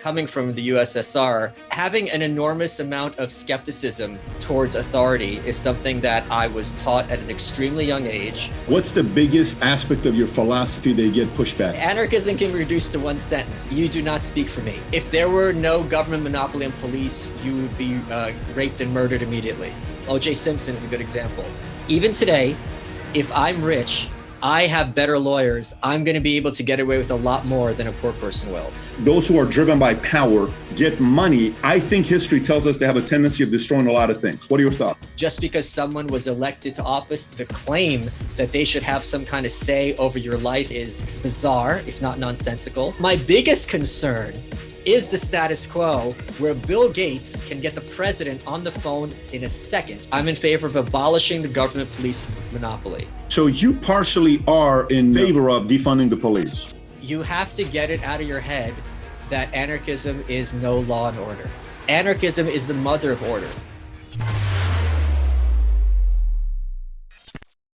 coming from the USSR, having an enormous amount of skepticism towards authority is something that I was taught at an extremely young age. What's the biggest aspect of your philosophy that you get pushback? Anarchism can be reduced to one sentence: you do not speak for me. If there were no government monopoly on police, you would be raped and murdered immediately. O.J. Simpson is a good example. Even today, if I'm rich, I have better lawyers, I'm going to be able to get away with a lot more than a poor person will. Those who are driven by power get money. I think history tells us they have a tendency of destroying a lot of things. What are your thoughts? Just because someone was elected to office, the claim that they should have some kind of say over your life is bizarre, if not nonsensical. My biggest concern is the status quo, where Bill Gates can get the president on the phone in a second. I'm in favor of abolishing the government police monopoly. So you partially are in favor of defunding the police. You have to get it out of your head that anarchism is no law and order. Anarchism is the mother of order.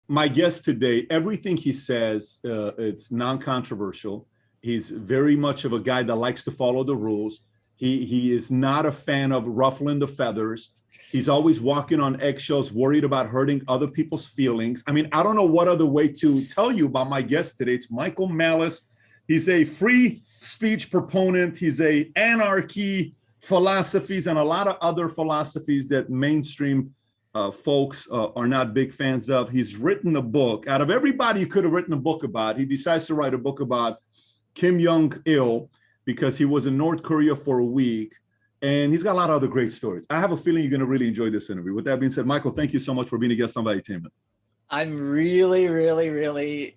My guest today, everything he says, it's non-controversial. He's very much of a guy that likes to follow the rules. He is not a fan of ruffling the feathers. He's always walking on eggshells, worried about hurting other people's feelings. I mean, I don't know what other way to tell you about my guest today. It's Michael Malice. He's a free speech proponent. He's a anarchy philosophies and a lot of other philosophies that mainstream folks are not big fans of. He's written a book. Out of everybody you could have written a book about, he decides to write a book about Kim Jong-il because he was in North Korea for a week, and he's got a lot of other great stories. I have a feeling you're going to really enjoy this interview. With that being said, Michael, thank you so much for being a guest on Valuetainment. I'm really irrationally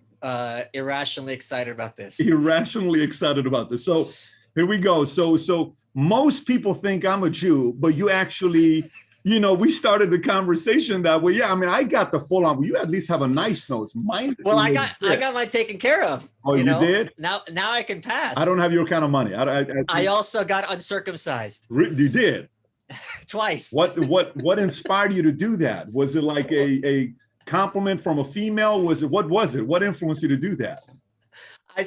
excited about this. Irrationally excited about this. So here we go. So most people think I'm a Jew, but you actually, you know, we started the conversation that way. Yeah, I mean, I got the full on. You at least have a nice notes. Mine. Well, I got mine taken care of. Oh, you did? Now I can pass. I don't have your kind of money. I also got uncircumcised. You did? Twice. What inspired you to do that? Was it like a compliment from a female? What was it? What influenced you to do that? I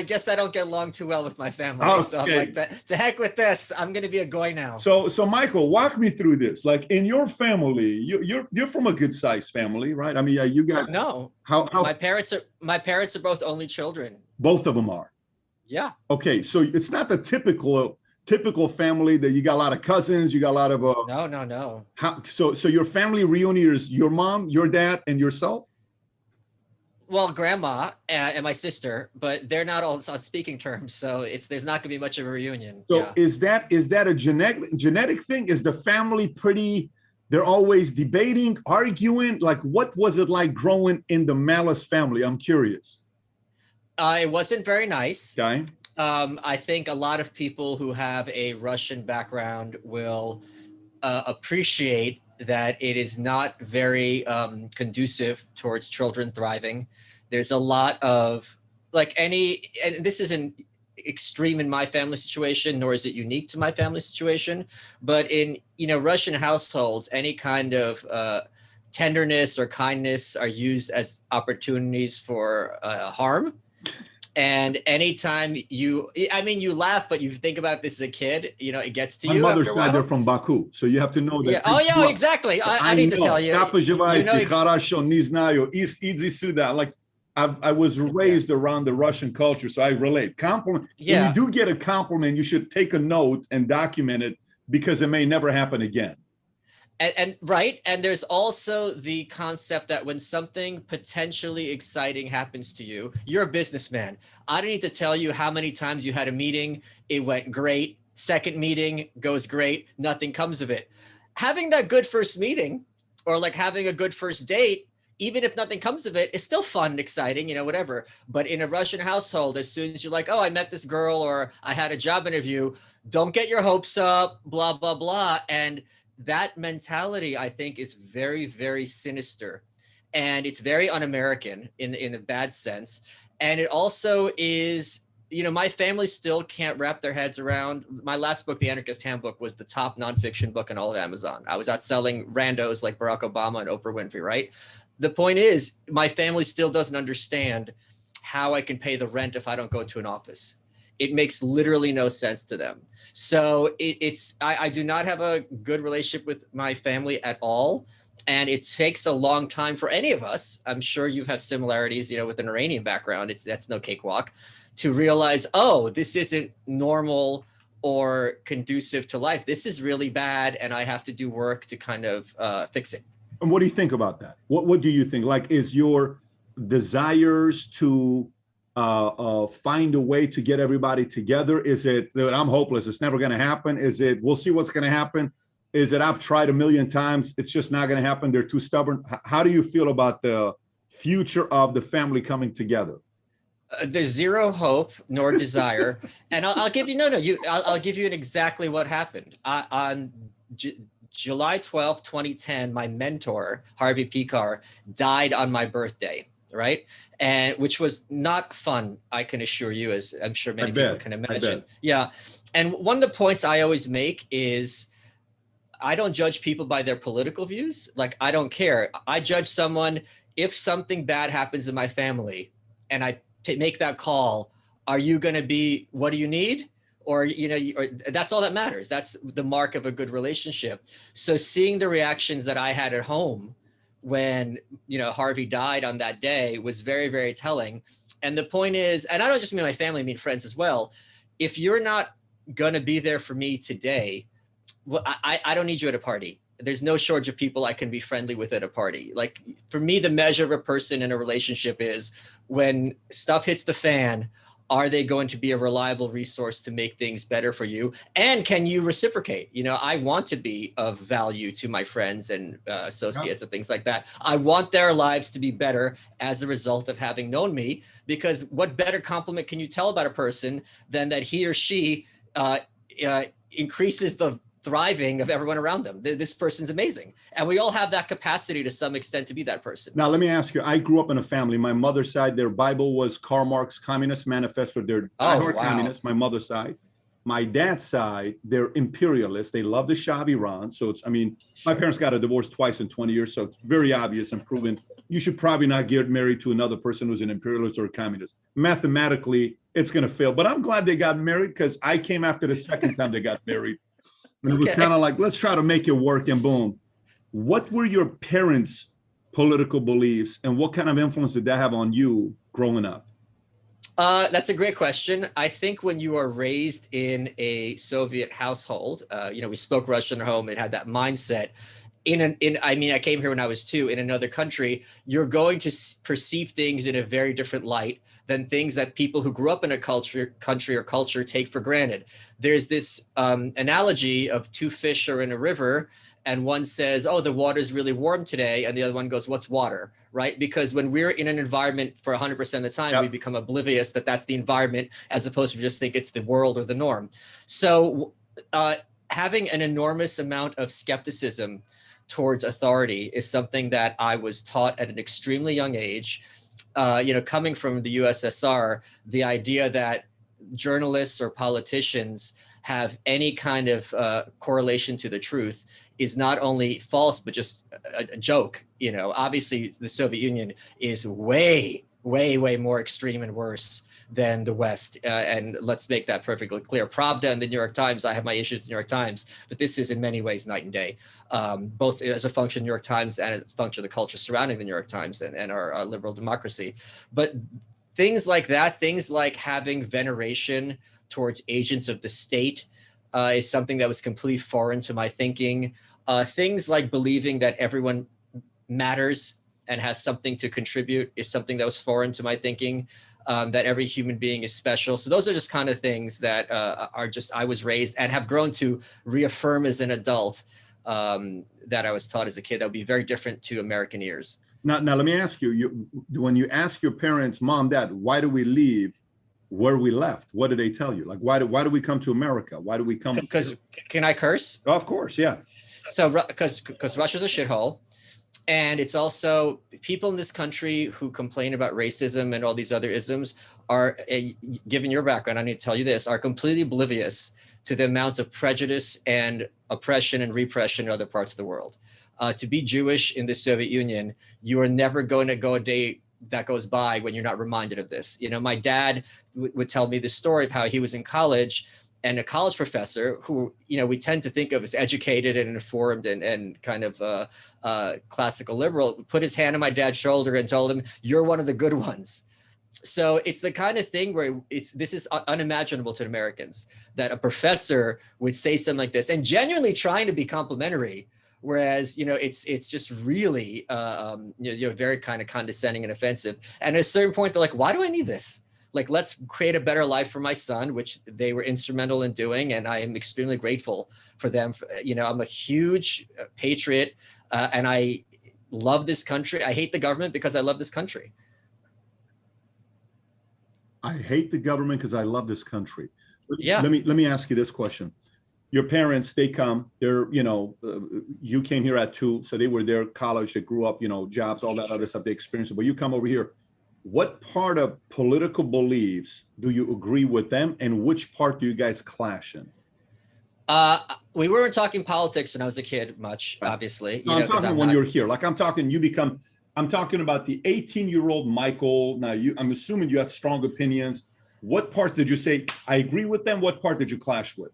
guess I don't get along too well with my family. Okay. So I'm like, to heck with this. I'm going to be a goy now. So Michael, walk me through this. Like in your family, you're from a good sized family, right? I mean, you got no. How my parents are both only children. Both of them are. Yeah. Okay, so it's not the typical family that you got a lot of cousins, you got a lot of No. So your family reunion is your mom, your dad, and yourself? Well, grandma and my sister, but they're not all on speaking terms, so there's not going to be much of a reunion. So yeah. Is that a genetic thing? Is the family pretty? They're always debating, arguing. Like, what was it like growing in the Malice family? I'm curious. It wasn't very nice. Okay. I think a lot of people who have a Russian background will appreciate that it is not very conducive towards children thriving. There's a lot of and this isn't extreme in my family situation, nor is it unique to my family situation, but in Russian households, any kind of tenderness or kindness are used as opportunities for harm. And anytime you laugh, but you think about this as a kid, it gets to you. My mother's side, they're from Baku, so you have to know that. Yeah. Oh, yeah, exactly. I need to tell you. Like, I was raised around the Russian culture, so I relate. Compliment. Yeah. When you do get a compliment, you should take a note and document it because it may never happen again. And right. And there's also the concept that when something potentially exciting happens to you, you're a businessman. I don't need to tell you how many times you had a meeting, it went great. Second meeting goes great. Nothing comes of it. Having that good first meeting or like having a good first date, even if nothing comes of it, it's still fun and exciting, whatever. But in a Russian household, as soon as you're like, oh, I met this girl or I had a job interview, don't get your hopes up, blah, blah, blah. And that mentality, I think, is very, very sinister, and it's very un-American in a bad sense. And it also is, my family still can't wrap their heads around. My last book, The Anarchist Handbook, was the top nonfiction book on all of Amazon. I was out selling randos like Barack Obama and Oprah Winfrey, right? The point is, my family still doesn't understand how I can pay the rent if I don't go to an office. It makes literally no sense to them. So I do not have a good relationship with my family at all. And it takes a long time for any of us. I'm sure you have similarities, with an Iranian background. That's no cakewalk, to realize, oh, this isn't normal or conducive to life. This is really bad, and I have to do work to kind of fix it. And what do you think about that? What do you think? Like, is your desires to find a way to get everybody together? Is it that I'm hopeless, it's never going to happen? Is it we'll see what's going to happen? Is it I've tried a million times, it's just not going to happen, they're too stubborn? How do you feel about the future of the family coming together? There's zero hope nor desire. And I'll give you, I'll give you exactly what happened. On July 12, 2010, my mentor, Harvey Pekar, died on my birthday, right? And which was not fun, I can assure you, as I'm sure many people can imagine. Yeah. And one of the points I always make is I don't judge people by their political views. Like, I don't care. I judge someone if something bad happens in my family and I make that call. Are you going to be, what do you need? Or, or that's all that matters. That's the mark of a good relationship. So seeing the reactions that I had at home when, Harvey died on that day was very, very telling. And the point is, and I don't just mean my family, I mean friends as well. If you're not going to be there for me today, well, I don't need you at a party. There's no shortage of people I can be friendly with at a party. Like, for me, the measure of a person in a relationship is when stuff hits the fan, are they going to be a reliable resource to make things better for you? And can you reciprocate? I want to be of value to my friends and associates and things like that. I want their lives to be better as a result of having known me, because what better compliment can you tell about a person than that he or she increases the thriving of everyone around them. This person's amazing. And we all have that capacity to some extent to be that person. Now, let me ask you, I grew up in a family. My mother's side, their Bible was Karl Marx Communist Manifesto. They're communists, my mother's side. My dad's side, they're imperialists. They love the Shah of Iran. So my parents got a divorce twice in 20 years. So it's very obvious and proven. You should probably not get married to another person who's an imperialist or a communist. Mathematically, it's going to fail. But I'm glad they got married, because I came after the second time they got married. And it was kind of like, let's try to make it work, and boom. What were your parents' political beliefs, and what kind of influence did that have on you growing up? That's a great question. I think when you are raised in a Soviet household, we spoke Russian at home, it had that mindset. I came here when I was 2, in another country, you're going to perceive things in a very different light than things that people who grew up in a country or culture take for granted. There's this analogy of 2 fish are in a river, and one says, oh, the water's really warm today. And the other one goes, what's water, right? Because when we're in an environment for 100% of the time, we become oblivious that that's the environment, as opposed to just think it's the world or the norm. So having an enormous amount of skepticism towards authority is something that I was taught at an extremely young age. Coming from the USSR, the idea that journalists or politicians have any kind of correlation to the truth is not only false, but just a joke. Obviously the Soviet Union is way, way, way more extreme and worse than the West. And let's make that perfectly clear. Pravda and the New York Times, I have my issues with the New York Times, but this is in many ways night and day, both as a function of the New York Times and as a function of the culture surrounding the New York Times and our liberal democracy. But things like that, things like having veneration towards agents of the state is something that was completely foreign to my thinking. Things like believing that everyone matters and has something to contribute is something that was foreign to my thinking. That every human being is special. So those are just kind of things that I was raised and have grown to reaffirm as an adult, that I was taught as a kid. That would be very different to American ears. Now let me ask you, when you ask your parents, mom, dad, why do we leave where we left? What do they tell you? Like, why do we come to America? Why do we come? Because, can I curse? Oh, of course, yeah. So because Russia's a shithole. And it's also people in this country who complain about racism and all these other isms are, given your background, I need to tell you this, are completely oblivious to the amounts of prejudice and oppression and repression in other parts of the world. To be Jewish in the Soviet Union, you are never going to go a day that goes by when you're not reminded of this. My dad would tell me the story of how he was in college, and a college professor who, we tend to think of as educated and informed and kind of classical liberal, put his hand on my dad's shoulder and told him, "You're one of the good ones." So it's the kind of thing where this is unimaginable to Americans, that a professor would say something like this and genuinely trying to be complimentary, whereas it's just really very kind of condescending and offensive. And at a certain point, they're like, "Why do I need this? Like, let's create a better life for my son," which they were instrumental in doing, and I am extremely grateful for them. I'm a huge patriot, and I love this country. I hate the government because I love this country. I hate the government because I love this country. Yeah. Let me ask you this question. Your parents, they come, you came here at 2, so they were there, college, they grew up, jobs, all that other stuff they experienced. But you come over here. What part of political beliefs do you agree with them, and which part do you guys clash in? We weren't talking politics when I was a kid much, obviously. I'm talking when you're here. Like I'm talking about the 18-year-old Michael. Now, I'm assuming you had strong opinions. What parts did you say, I agree with them? What part did you clash with?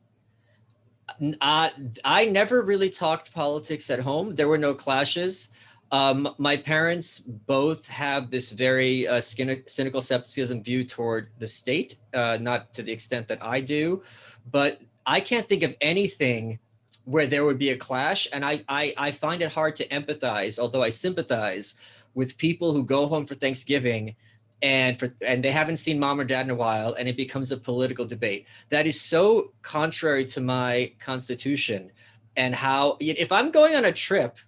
I never really talked politics at home. There were no clashes. My parents both have this very cynical skepticism view toward the state, not to the extent that I do, but I can't think of anything where there would be a clash. And I find it hard to empathize, although I sympathize with people who go home for Thanksgiving and they haven't seen mom or dad in a while, and it becomes a political debate. That is so contrary to my constitution, and how, if I'm going on a trip,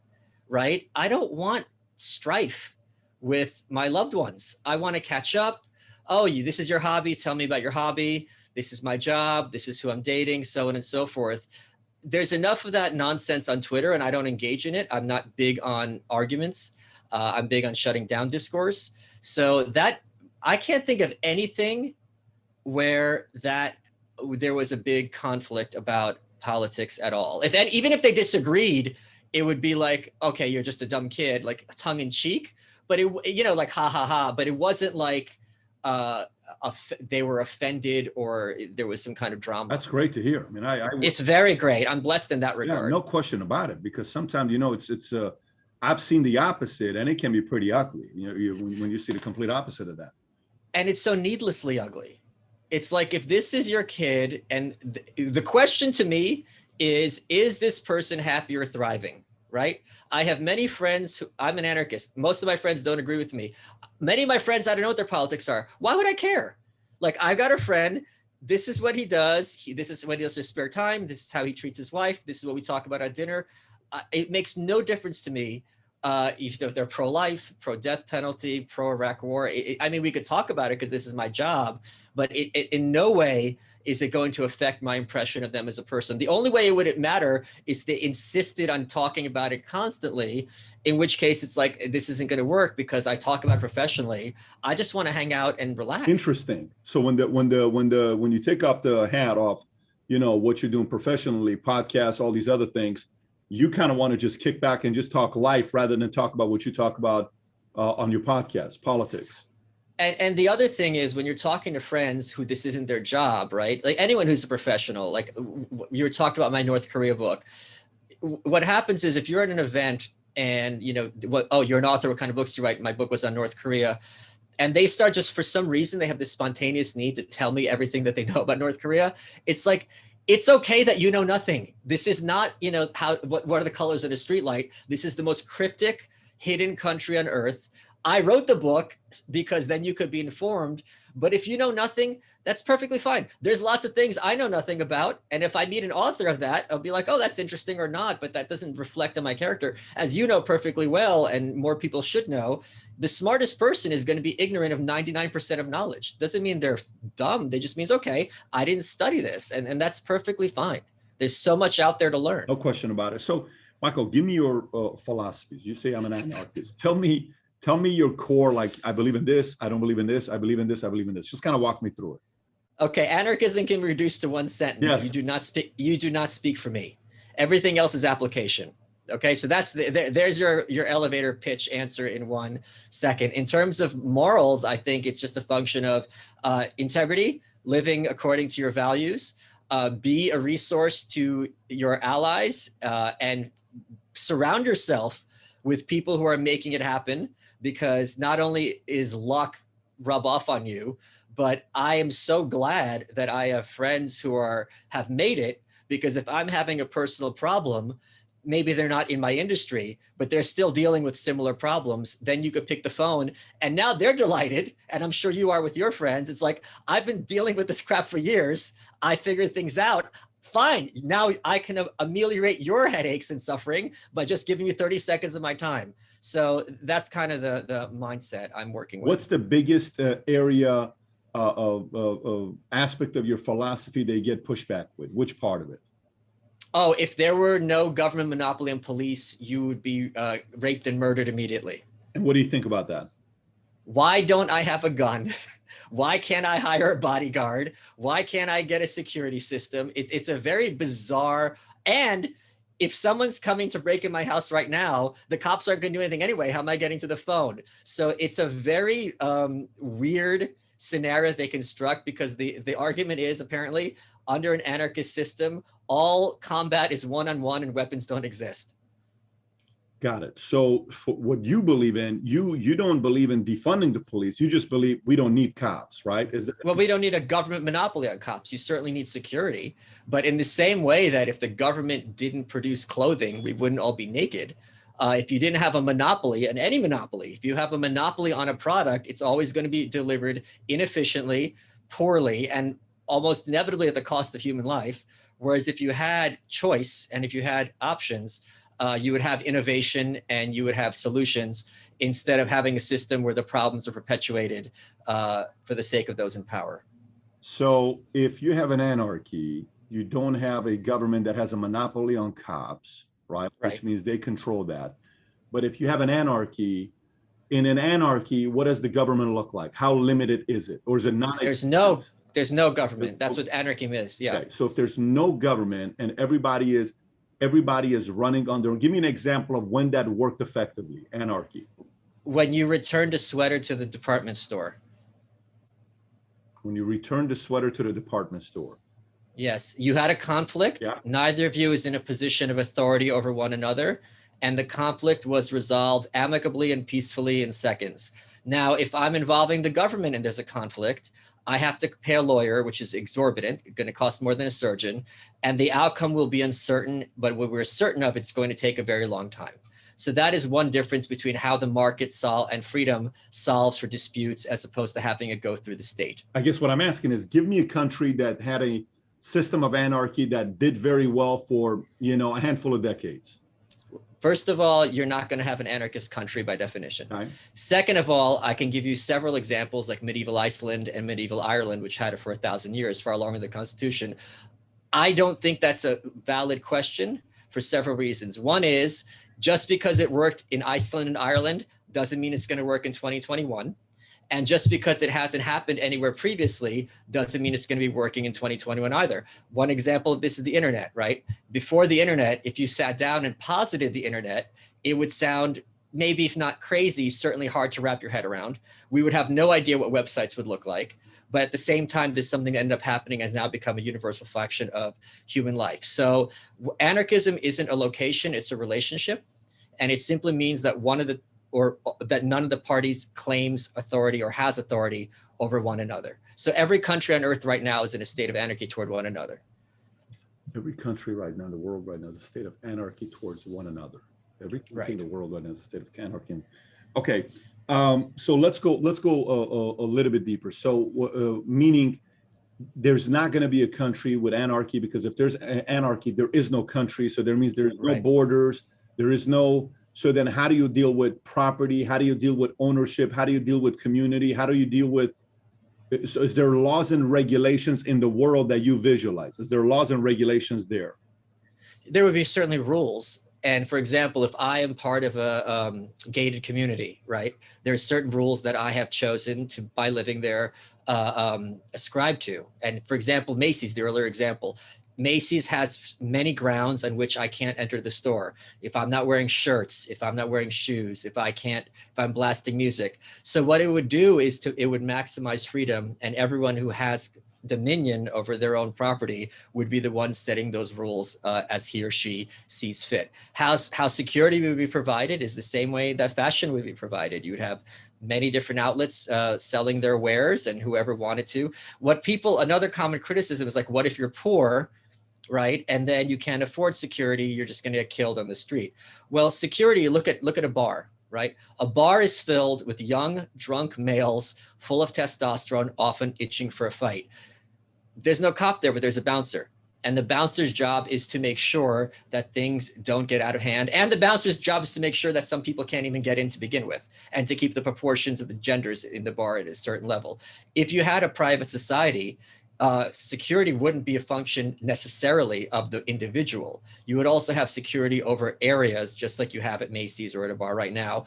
right, I don't want strife with my loved ones. I want to catch up. Oh, this is your hobby. Tell me about your hobby. This is my job. This is who I'm dating, so on and so forth. There's enough of that nonsense on Twitter, and I don't engage in it. I'm not big on arguments. I'm big on shutting down discourse. So that I can't think of anything where there was a big conflict about politics at all. Even if they disagreed, it would be like, okay, you're just a dumb kid, like tongue in cheek, but like ha ha ha. But it wasn't like they were offended or there was some kind of drama. That's great to hear. I mean, it's very great. I'm blessed in that regard. Yeah, no question about it. Because sometimes it's I've seen the opposite, and it can be pretty ugly. When you see the complete opposite of that. And it's so needlessly ugly. It's like, if this is your kid, and the question to me is this person happy or thriving, right? I have many friends I'm an anarchist. Most of my friends don't agree with me. Many of my friends, I don't know what their politics are. Why would I care? Like, I've got a friend, this is what he does. This is what he does in his spare time. This is how he treats his wife. This is what we talk about at dinner. It makes no difference to me if they're pro-life, pro-death penalty, pro-Iraq war. I mean, we could talk about it because this is my job, but it in no way is it going to affect my impression of them as a person. The only way it would matter is they insisted on talking about it constantly, in which case it's like, this isn't going to work because I talk about it professionally. I just want to hang out and relax. Interesting. So when you take off the hat off, what you're doing professionally, podcasts, all these other things, you kind of want to just kick back and just talk life rather than talk about what you talk about on your podcast, politics. And the other thing is, when you're talking to friends who this isn't their job, right? Like anyone who's a professional, like you talked about my North Korea book. What happens is, if you're at an event and you're an author, what kind of books do you write? My book was on North Korea. And they start, just for some reason, they have this spontaneous need to tell me everything that they know about North Korea. It's like, it's okay that you know nothing. This is not, what are the colors in a streetlight? This is the most cryptic, hidden country on earth. I wrote the book because then you could be informed. But if you know nothing, that's perfectly fine. There's lots of things I know nothing about. And if I meet an author of that, I'll be like, oh, that's interesting or not, but that doesn't reflect on my character. As you know perfectly well, and more people should know, the smartest person is going to be ignorant of 99% of knowledge. Doesn't mean they're dumb. They just means, okay, I didn't study this. And that's perfectly fine. There's so much out there to learn. No question about it. So, Michael, give me your philosophies. You say I'm an anarchist. Tell me your core, like, I believe in this, I don't believe in this, I believe in this, I believe in this. Just kind of walk me through it. Okay, anarchism can be reduced to one sentence. Yes. You do not speak for me. Everything else is application. Okay, so that's there's your elevator pitch answer in 1 second. In terms of morals, I think it's just a function of integrity, living according to your values, be a resource to your allies, and surround yourself with people who are making it happen, because not only is luck rub off on you, but I am so glad that I have friends who have made it, because if I'm having a personal problem, maybe they're not in my industry, but they're still dealing with similar problems, then you could pick the phone and now they're delighted. And I'm sure you are with your friends. It's like, I've been dealing with this crap for years. I figured things out. Fine. Now I can ameliorate your headaches and suffering by just giving you 30 seconds of my time. So that's kind of the mindset I'm working with. What's the biggest area of aspect of your philosophy they get pushback with? Which part of it? Oh, if there were no government monopoly on police, you would be raped and murdered immediately. And what do you think about that? Why don't I have a gun? Why can't I hire a bodyguard? Why can't I get a security system? It's a very bizarre. And if someone's coming to break in my house right now, the cops aren't going to do anything anyway. How am I getting to the phone? So it's a very weird scenario they construct, because the argument is apparently under an anarchist system, all combat is one-on-one and weapons don't exist. Got it. So for what you believe in, you don't believe in defunding the police. You just believe we don't need cops, right? Well, we don't need a government monopoly on cops. You certainly need security. But in the same way that if the government didn't produce clothing, we wouldn't all be naked. If you didn't have a monopoly, and any monopoly, if you have a monopoly on a product, it's always going to be delivered inefficiently, poorly, and almost inevitably at the cost of human life. Whereas if you had choice and if you had options, you would have innovation and you would have solutions, instead of having a system where the problems are perpetuated for the sake of those in power. So if you have an anarchy, you don't have a government that has a monopoly on cops, right? Which means they control that. But if you have an anarchy, in an anarchy, what does the government look like? How limited is it? Or is it not? There's no government. That's what anarchy is. Yeah. Okay. So if there's no government and everybody is running under, give me an example of when that worked effectively, anarchy. When you returned a sweater to the department store. When you returned a sweater to the department store. Yes, you had a conflict. Yeah. Neither of you is in a position of authority over one another. And the conflict was resolved amicably and peacefully in seconds. Now, if I'm involving the government and there's a conflict, I have to pay a lawyer, which is exorbitant, going to cost more than a surgeon, and the outcome will be uncertain, but when we're certain of, it's going to take a very long time. So that is one difference between how the market and freedom solves for disputes, as opposed to having it go through the state. I guess what I'm asking is, give me a country that had a system of anarchy that did very well for, a handful of decades. First of all, you're not going to have an anarchist country by definition. Right. Second of all, I can give you several examples like medieval Iceland and medieval Ireland, which had it for 1,000 years, far longer than the Constitution. I don't think that's a valid question for several reasons. One is, just because it worked in Iceland and Ireland doesn't mean it's going to work in 2021. And just because it hasn't happened anywhere previously doesn't mean it's going to be working in 2021 either. One example of this is the internet, right? Before the internet, if you sat down and posited the internet, it would sound, maybe if not crazy, certainly hard to wrap your head around. We would have no idea what websites would look like. But at the same time, there's something that ended up happening has now become a universal function of human life. So anarchism isn't a location, it's a relationship. And it simply means that that none of the parties claims authority or has authority over one another. So every country on earth right now is in a state of anarchy toward one another. Every country right now in the world right now is a state of anarchy towards one another. Every country in the world right now is a state of anarchy. Okay, so let's go a little bit deeper. So meaning there's not going to be a country with anarchy, because if there's anarchy, there is no country. So there means there's no borders. There is no. So then how do you deal with property? How do you deal with ownership? How do you deal with community? How do you deal with, so is there laws and regulations in the world that you visualize? Is there laws and regulations there? There would be certainly rules. And for example, if I am part of a gated community, right, there's certain rules that I have chosen to, by living there, ascribe to. And for example, Macy's, the earlier example, Macy's has many grounds on which I can't enter the store. If I'm not wearing shirts, if I'm not wearing shoes, if I'm blasting music. So what it would do is it would maximize freedom, and everyone who has dominion over their own property would be the one setting those rules as he or she sees fit. How security would be provided is the same way that fashion would be provided. You would have many different outlets selling their wares, and whoever wanted to. Another common criticism is like, what if you're poor, right? And then you can't afford security, you're just going to get killed on the street. Well, security, look at a bar, right? A bar is filled with young, drunk males full of testosterone, often itching for a fight. There's no cop there, but there's a bouncer. And the bouncer's job is to make sure that things don't get out of hand. And the bouncer's job is to make sure that some people can't even get in to begin with, and to keep the proportions of the genders in the bar at a certain level. If you had a private society, security wouldn't be a function necessarily of the individual. You would also have security over areas, just like you have at Macy's or at a bar right now.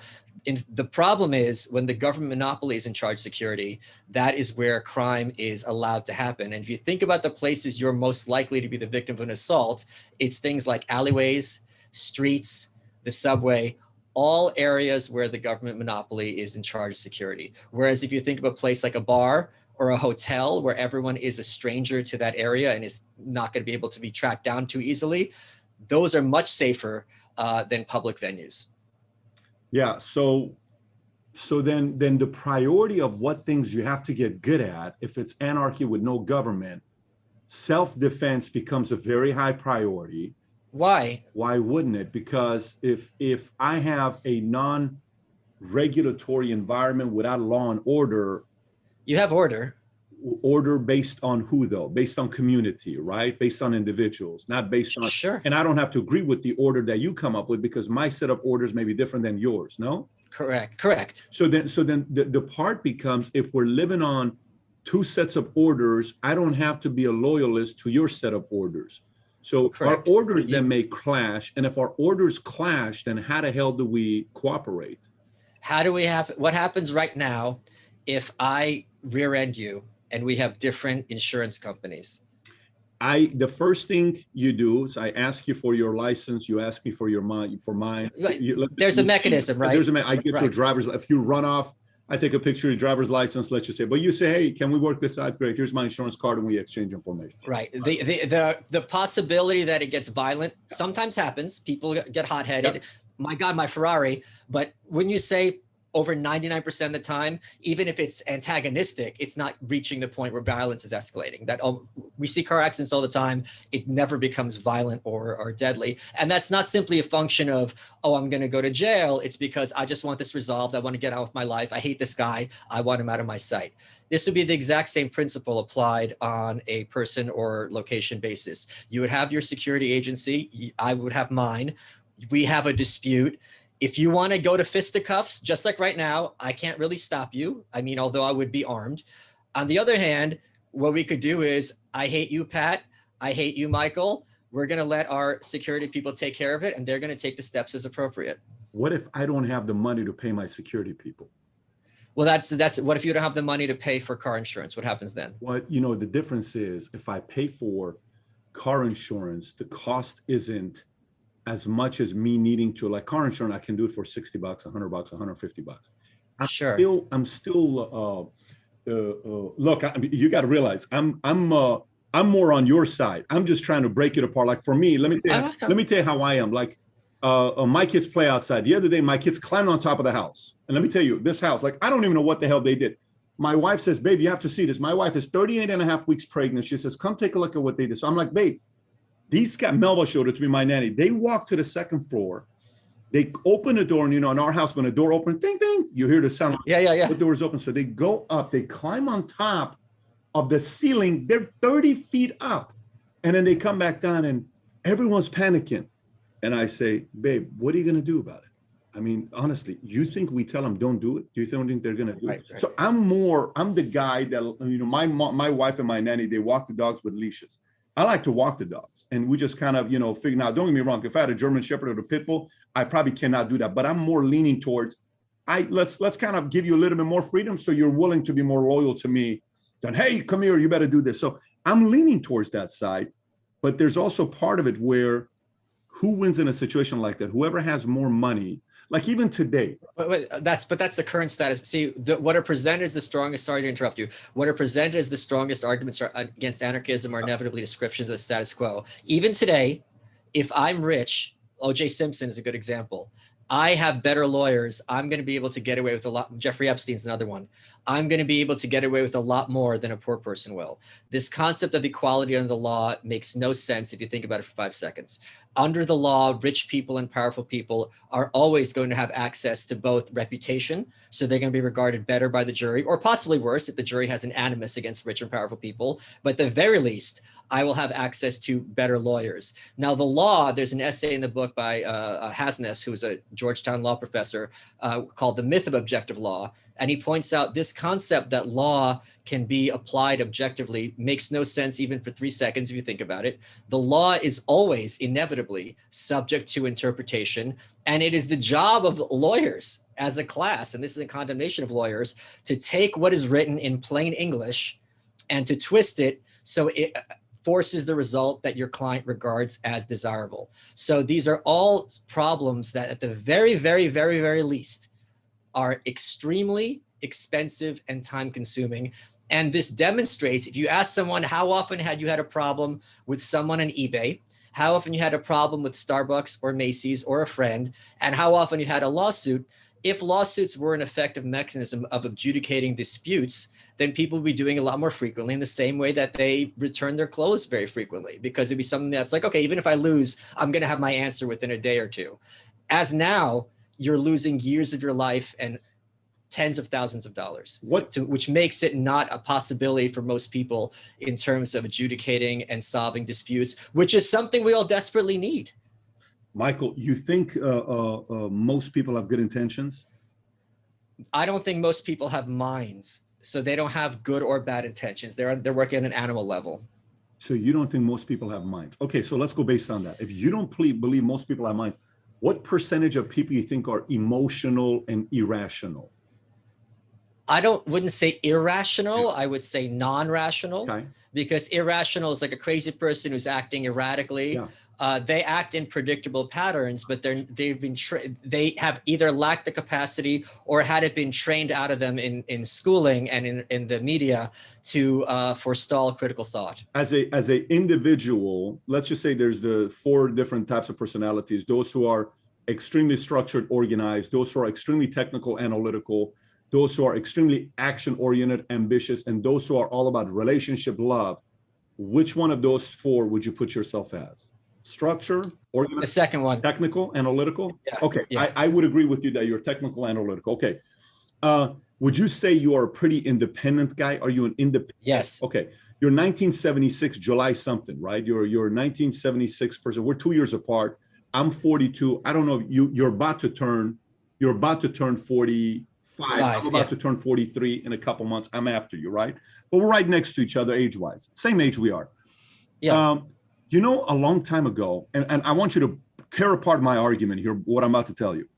The problem is when the government monopoly is in charge of security, that is where crime is allowed to happen. And if you think about the places you're most likely to be the victim of an assault, it's things like alleyways, streets, the subway, all areas where the government monopoly is in charge of security. Whereas if you think of a place like a bar or a hotel where everyone is a stranger to that area and is not going to be able to be tracked down too easily, those are much safer than public venues. Yeah. So then the priority of what things you have to get good at, if it's anarchy with no government, self-defense becomes a very high priority. Why? Why wouldn't it? Because if I have a non-regulatory environment without law and order, you have order. Order based on who though? Based on community, right? Based on individuals, not based on, sure. And I don't have to agree with the order that you come up with because my set of orders may be different than yours, no? Correct. So then the part becomes, if we're living on two sets of orders, I don't have to be a loyalist to your set of orders. So correct. Our orders then may clash. And if our orders clash, then how the hell do we cooperate? What happens right now if I rear end you and we have different insurance companies? The first thing you do is I ask you for your license. You ask me for mine. There's a mechanism, right? I get your driver's. If you run off, I take a picture of your driver's license. Let you say, but you say, hey, can we work this out? Great. Here's my insurance card, and we exchange information. Right. The possibility that it gets violent sometimes happens. People get hot-headed. Yep. My God, my Ferrari. But when you say over 99% of the time, even if it's antagonistic, it's not reaching the point where violence is escalating. We see car accidents all the time. It never becomes violent or deadly. And that's not simply a function of, oh, I'm going to go to jail. It's because I just want this resolved. I want to get on with my life. I hate this guy. I want him out of my sight. This would be the exact same principle applied on a person or location basis. You would have your security agency. I would have mine. We have a dispute. If you want to go to fisticuffs, just like right now, I can't really stop you. I mean, although I would be armed. On the other hand, what we could do is, I hate you, Pat. I hate you, Michael. We're going to let our security people take care of it, and they're going to take the steps as appropriate. What if I don't have the money to pay my security people? Well, that's what if you don't have the money to pay for car insurance? What happens then? Well, the difference is if I pay for car insurance, the cost isn't as much as me needing to, like car insurance, I can do it for $60, $100, $150. Sure. I'm still look, you got to realize I'm more on your side. I'm just trying to break it apart. Like for me, let me tell you how I am. Like my kids play outside. The other day, my kids climbed on top of the house. And let me tell you, this house, like, I don't even know what the hell they did. My wife says, babe, you have to see this. My wife is 38 and a half weeks pregnant. She says, come take a look at what they did. So I'm like, babe, these guys, Melva showed it to me, my nanny. They walked to the second floor. They open the door, and in our house, when the door opens, ding, ding, you hear the sound. Yeah. The door is open. So they go up, they climb on top of the ceiling. They're 30 feet up. And then they come back down, and everyone's panicking. And I say, babe, what are you going to do about it? I mean, honestly, you think we tell them don't do it? Do you think they're going to do it? Right. So I'm the guy that, my wife and my nanny, they walk the dogs with leashes. I like to walk the dogs, and we just kind of, figure out, don't get me wrong. If I had a German Shepherd or a pit bull, I probably cannot do that, but I'm more leaning towards, let's kind of give you a little bit more freedom. So you're willing to be more loyal to me than, hey, come here, you better do this. So I'm leaning towards that side. But there's also part of it where who wins in a situation like that? Whoever has more money, like even today. But that's the current status. See, what are presented as the strongest, sorry to interrupt you, what are presented as the strongest arguments against anarchism are inevitably descriptions of the status quo. Even today, if I'm rich, O.J. Simpson is a good example. I have better lawyers. I'm going to be able to get away with a lot. Jeffrey Epstein's another one. I'm going to be able to get away with a lot more than a poor person will. This concept of equality under the law makes no sense if you think about it for 5 seconds. Under the law, rich people and powerful people are always going to have access to both reputation, so they're going to be regarded better by the jury, or possibly worse if the jury has an animus against rich and powerful people. But at the very least, I will have access to better lawyers. Now, the law, there's an essay in the book by Hasness, who's a Georgetown law professor, called The Myth of Objective Law. And he points out this concept that law can be applied objectively makes no sense even for 3 seconds if you think about it. The law is always inevitably subject to interpretation, and it is the job of lawyers as a class, and this is a condemnation of lawyers, to take what is written in plain English and to twist it so it forces the result that your client regards as desirable. So these are all problems that at the very, very, very, very least are extremely expensive and time consuming. And this demonstrates, if you ask someone, how often had you had a problem with someone on eBay, how often you had a problem with Starbucks or Macy's or a friend, and how often you had a lawsuit, if lawsuits were an effective mechanism of adjudicating disputes, then people would be doing it a lot more frequently, in the same way that they return their clothes very frequently, because it'd be something that's like, okay, even if I lose, I'm going to have my answer within a day or two. As now, you're losing years of your life and tens of thousands of dollars, which makes it not a possibility for most people in terms of adjudicating and solving disputes, which is something we all desperately need. Michael, you think most people have good intentions? I don't think most people have minds, so they don't have good or bad intentions. They're working at an animal level. So you don't think most people have minds? Okay, so let's go based on that. If you don't believe most people have minds, what percentage of people you think are emotional and irrational? I wouldn't say irrational. I would say non-rational, okay, because irrational is like a crazy person who's acting erratically. Yeah. They act in predictable patterns, but they have either lacked the capacity or had it been trained out of them in schooling and in the media to forestall critical thought. As a individual, let's just say there's the 4 different types of personalities: those who are extremely structured, organized; those who are extremely technical, analytical; those who are extremely action-oriented, ambitious; and those who are all about relationship, love. Which one of those 4 would you put yourself as? Structure, organized? The second one. Technical, analytical? Yeah. Okay, yeah. I would agree with you that you're technical, analytical. Okay. Would you say you are a pretty independent guy? Are you an independent? Yes. Okay. You're 1976, July something, right? You're 1976 person. We're 2 years apart. I'm 42. I don't know if you're about to turn 45. I'm about to turn 43 in a couple months. I'm after you, right? But we're right next to each other age-wise. Same age we are. Yeah. You know, a long time ago, and I want you to tear apart my argument here, what I'm about to tell you.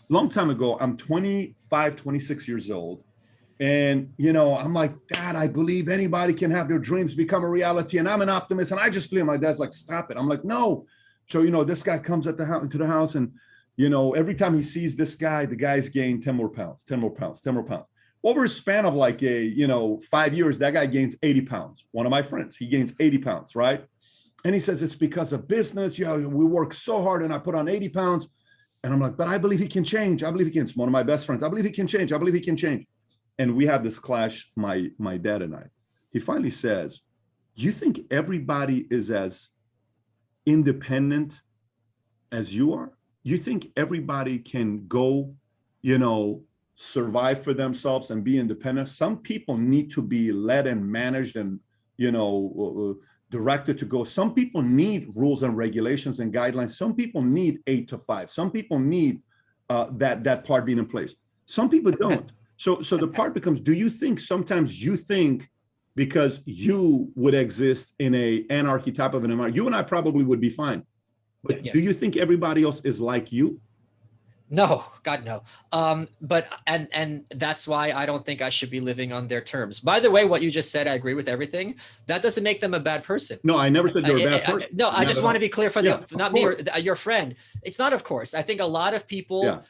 Long time ago, I'm 25, 26 years old. And, you know, I'm like, Dad, I believe anybody can have their dreams become a reality. And I'm an optimist. And I just believe. My dad's like, stop it. I'm like, no. So, you know, this guy comes into the house and, you know, every time he sees this guy, the guy's gained 10 more pounds, 10 more pounds, 10 more pounds. Over a span of like 5 years, that guy gains 80 pounds. One of my friends, he gains 80 pounds, right? And he says, it's because of business. You know, we work so hard and I put on 80 pounds. And I'm like, but I believe he can change. I believe he can. It's one of my best friends. I believe he can change. I believe he can change. And we have this clash, my dad and I. He finally says, you think everybody is as independent as you are? You think everybody can go, you know, survive for themselves and be independent? Some people need to be led and managed and, you know, directed to go. Some people need rules and regulations and guidelines. Some people need 8 to 5. Some people need that part being in place. Some people don't. So the part becomes, do you think sometimes you think because you would exist in a anarchy type of an environment, you and I probably would be fine. But yes. Do you think everybody else is like you? No, God, no. But and that's why I don't think I should be living on their terms. By the way, what you just said, I agree with everything. That doesn't make them a bad person. No, I never said you're a bad person. No, I Not just at want to all. be clear for Yeah, the, of not me or course. your friend. It's not, of course. I think a lot of Yeah. people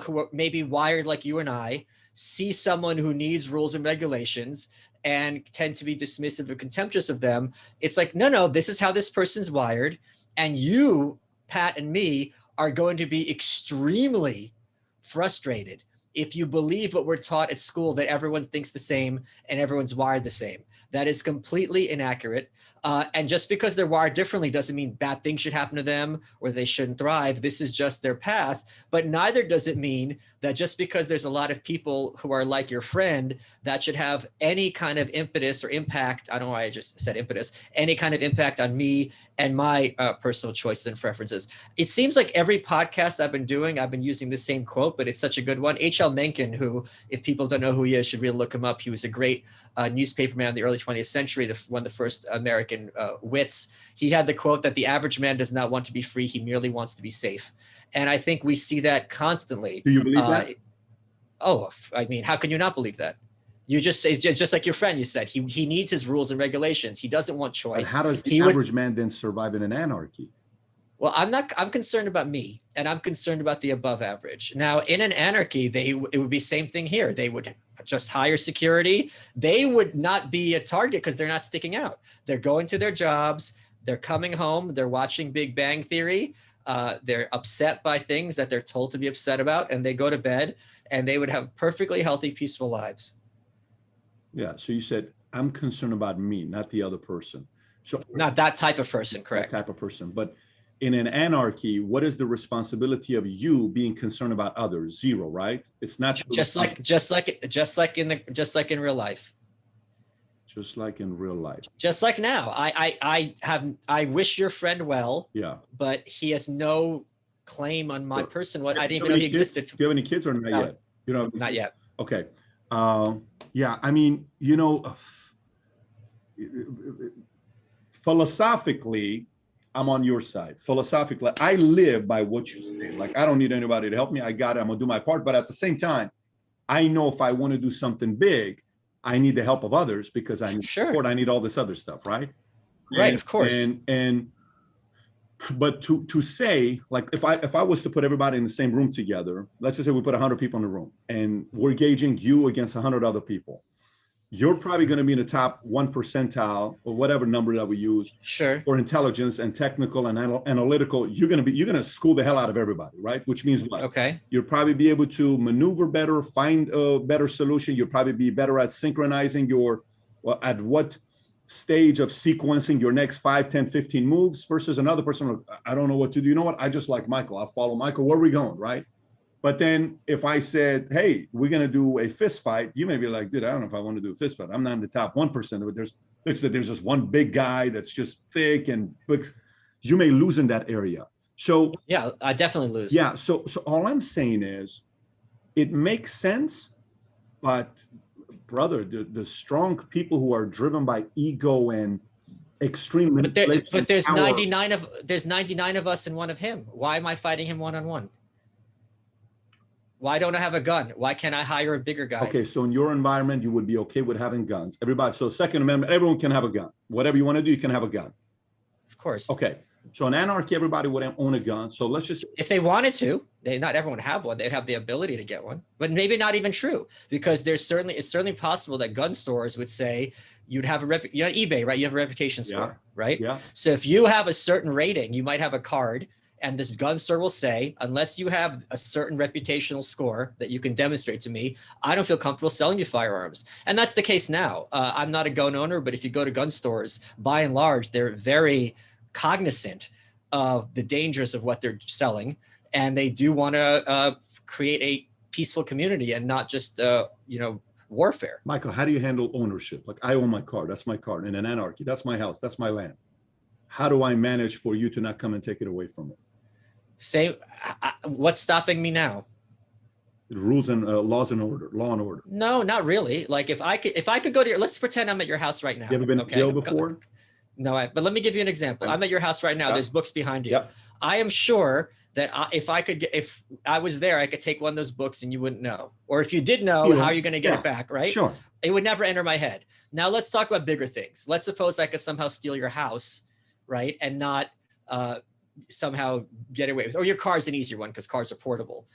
who are maybe wired like you and I see someone who needs rules and regulations and tend to be dismissive or contemptuous of them. It's like, no, no, this is how this person's wired. And you, Pat, and me are going to be extremely frustrated if you believe what we're taught at school, that everyone thinks the same and everyone's wired the same. That is completely inaccurate. And just because they're wired differently doesn't mean bad things should happen to them or they shouldn't thrive. This is just their path. But neither does it mean that just because there's a lot of people who are like your friend, that should have any kind of impetus or impact. I don't know why I just said impetus, any kind of impact on me and my personal choices and preferences. It seems like every podcast I've been doing, I've been using the same quote, but it's such a good one. H.L. Mencken, who, if people don't know who he is, should really look him up. He was a great newspaperman in the early 20th century, one of the first American wits. He had the quote that the average man does not want to be free, he merely wants to be safe. And I think we see that constantly. Do you believe that? Oh, I mean, how can you not believe that? You just say, just like your friend, you said, he needs his rules and regulations. He doesn't want choice. But how does the average man then survive in an anarchy? Well, I'm concerned about me, and I'm concerned about the above average. Now, in an anarchy, it would be same thing here. They would just hire security. They would not be a target because they're not sticking out. They're going to their jobs. They're coming home. They're watching Big Bang Theory. They're upset by things that they're told to be upset about, and they go to bed, and they would have perfectly healthy, peaceful lives. Yeah. So you said, I'm concerned about me, not the other person. So not that type of person, correct? That type of person. But in an anarchy, what is the responsibility of you being concerned about others? Zero, right? It's not just like in real life. Just like in real life. Just like now. I wish your friend well. Yeah. But he has no claim on my person. What I didn't even know he existed. Do you have any kids or not yet? You know, not yet. Okay. Yeah, I mean, you know, philosophically, I'm on your side. Philosophically, I live by what you say. Like, I don't need anybody to help me. I got it. I'm gonna do my part. But at the same time, I know if I want to do something big, I need the help of others because I need support. I need all this other stuff, right? Right, of course. But to say, like, if I was to put everybody in the same room together, let's just say we put 100 people in the room and we're gauging you against 100 other people, you're probably going to be in the top 1 percentile or whatever number that we use for intelligence and technical and analytical. You're going to school the hell out of everybody, right? Which means what? Okay. You'll probably be able to maneuver better, find a better solution. You'll probably be better at synchronizing at what stage of sequencing your next 5, 10, 15 moves versus another person. I don't know what to do. You know what? I just like Michael. I'll follow Michael. Where are we going, right? But then if I said, hey, we're going to do a fist fight, you may be like, dude, I don't know if I want to do a fist fight. I'm not in the top 1%. But there's just one big guy that's just thick and you may lose in that area. So yeah, I definitely lose. Yeah. So all I'm saying is it makes sense, but brother, the strong people who are driven by ego and extreme manipulation. But there's 99 of us and one of him. Why am I fighting him one-on-one? Why don't I have a gun? Why can't I hire a bigger guy? Okay, so in your environment, you would be okay with having guns. Everybody, so Second Amendment, everyone can have a gun. Whatever you want to do, you can have a gun. Of course. Okay, so in anarchy, everybody would own a gun. So let's just... If they wanted to, not everyone would have one. They'd have the ability to get one. But maybe not even true, because it's certainly possible that gun stores would say, you'd have eBay, right? You have a reputation score, right? Yeah. So if you have a certain rating, you might have a card, and this gun store will say, unless you have a certain reputational score that you can demonstrate to me, I don't feel comfortable selling you firearms. And that's the case now. I'm not a gun owner, but if you go to gun stores, by and large, they're very cognizant of the dangers of what they're selling. And they do want to create a peaceful community and not just, warfare. Michael, how do you handle ownership? Like, I own my car. That's my car. In an anarchy, that's my house. That's my land. How do I manage for you to not come and take it away from me? Say, what's stopping me now? Rules and law and order. No, not really. Like if I could go to your, let's pretend I'm at your house right now. You ever been to jail before? No, but let me give you an example. I'm at your house right now. There's books behind you. Yep. I am sure that if I was there, I could take one of those books and you wouldn't know. Or if you did know, how are you going to get it back, right? Sure. It would never enter my head. Now let's talk about bigger things. Let's suppose I could somehow steal your house, right? And not somehow get away with, or your car's an easier one because cars are portable.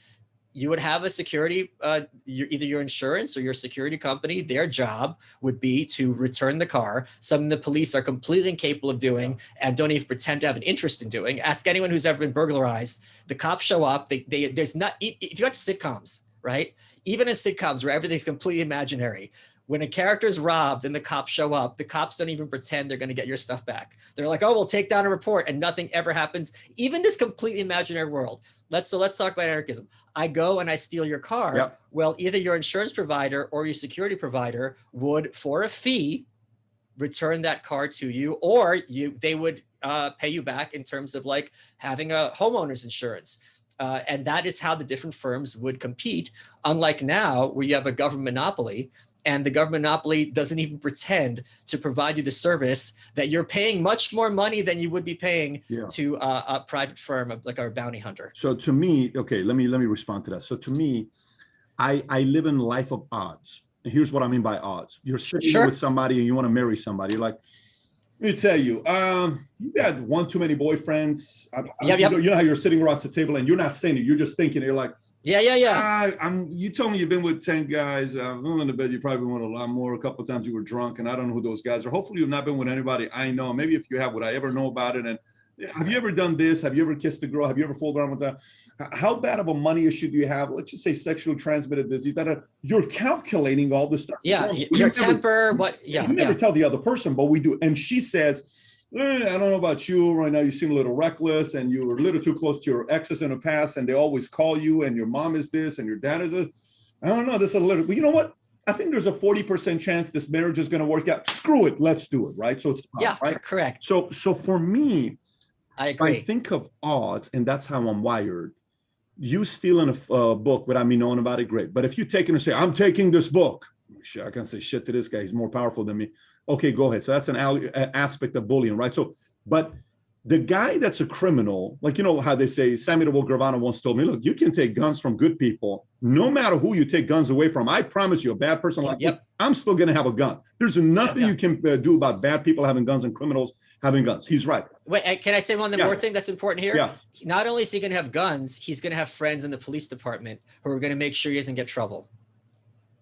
You would have a security, either your insurance or your security company, their job would be to return the car, something the police are completely incapable of doing and don't even pretend to have an interest in doing. Ask anyone who's ever been burglarized. The cops show up. There's not, if you watch sitcoms, right? Even in sitcoms where everything's completely imaginary, when a character is robbed and the cops show up, the cops don't even pretend they're going to get your stuff back. They're like, oh, we'll take down a report, and nothing ever happens. Even this completely imaginary world. Let's talk about anarchism. I go and I steal your car. Yep. Well, either your insurance provider or your security provider would, for a fee, return that car to you, or they would pay you back in terms of like having a homeowner's insurance. And that is how the different firms would compete. Unlike now, where you have a government monopoly, and the government monopoly doesn't even pretend to provide you the service that you're paying much more money than you would be paying to a private firm like our bounty hunter. So to me, okay, let me respond to that. So to me, I live in a life of odds. And here's what I mean by odds. You're sitting with somebody and you want to marry somebody. You're like, let me tell you, you got one too many boyfriends. You know how you're sitting across the table and you're not saying it. You're just thinking. You're like, you told me you've been with 10 guys. I'm willing to bet you probably been with a lot more. A couple of times you were drunk, and I don't know who those guys are. Hopefully you've not been with anybody I know. Maybe if you have, would I ever know about it? And have you ever done this? Have you ever kissed a girl? Have you ever fooled around with that? How bad of a money issue do you have? Let's just say sexually transmitted disease. You're calculating all this stuff. Yeah, your temper. You never tell the other person, but we do. And she says, I don't know about you right now. You seem a little reckless, and you were a little too close to your exes in the past, and they always call you, and your mom is this, and your dad is this. I don't know. This is a little. But you know what? I think there's a 40% chance this marriage is going to work out. Screw it. Let's do it. Right. So it's right. Correct. So for me, I agree. I think of odds, and that's how I'm wired. You stealing a book without me knowing about it, great. But if you take it and say, I'm taking this book, I can't say shit to this guy. He's more powerful than me. Okay, go ahead. So that's an aspect of bullying, right? So, but the guy that's a criminal, like, you know how they say, Samuel Gravano once told me, look, you can take guns from good people, no matter who you take guns away from. I promise you, a bad person like you, I'm still going to have a gun. There's nothing you can do about bad people having guns and criminals having guns. He's right. Wait, can I say one more thing that's important here? Yeah. Not only is he going to have guns, he's going to have friends in the police department who are going to make sure he doesn't get trouble.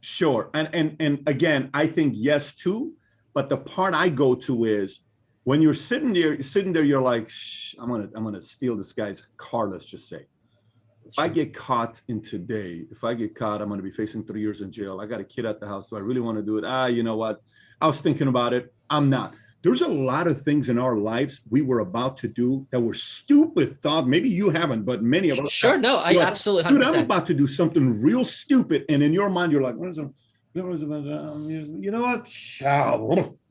Sure. And again, I think yes, too. But the part I go to is when you're sitting there, you're like, I'm gonna steal this guy's car, let's just say. If I get caught I'm gonna be facing 3 years in jail. I got a kid at the house. Do I really want to do it? You know what? I was thinking about it. I'm not. There's a lot of things in our lives we were about to do that were stupid thought. Maybe you haven't, but many of us. Sure, no, I absolutely 100%. Dude, I'm about to do something real stupid. And in your mind, you're like, what is it? You know what?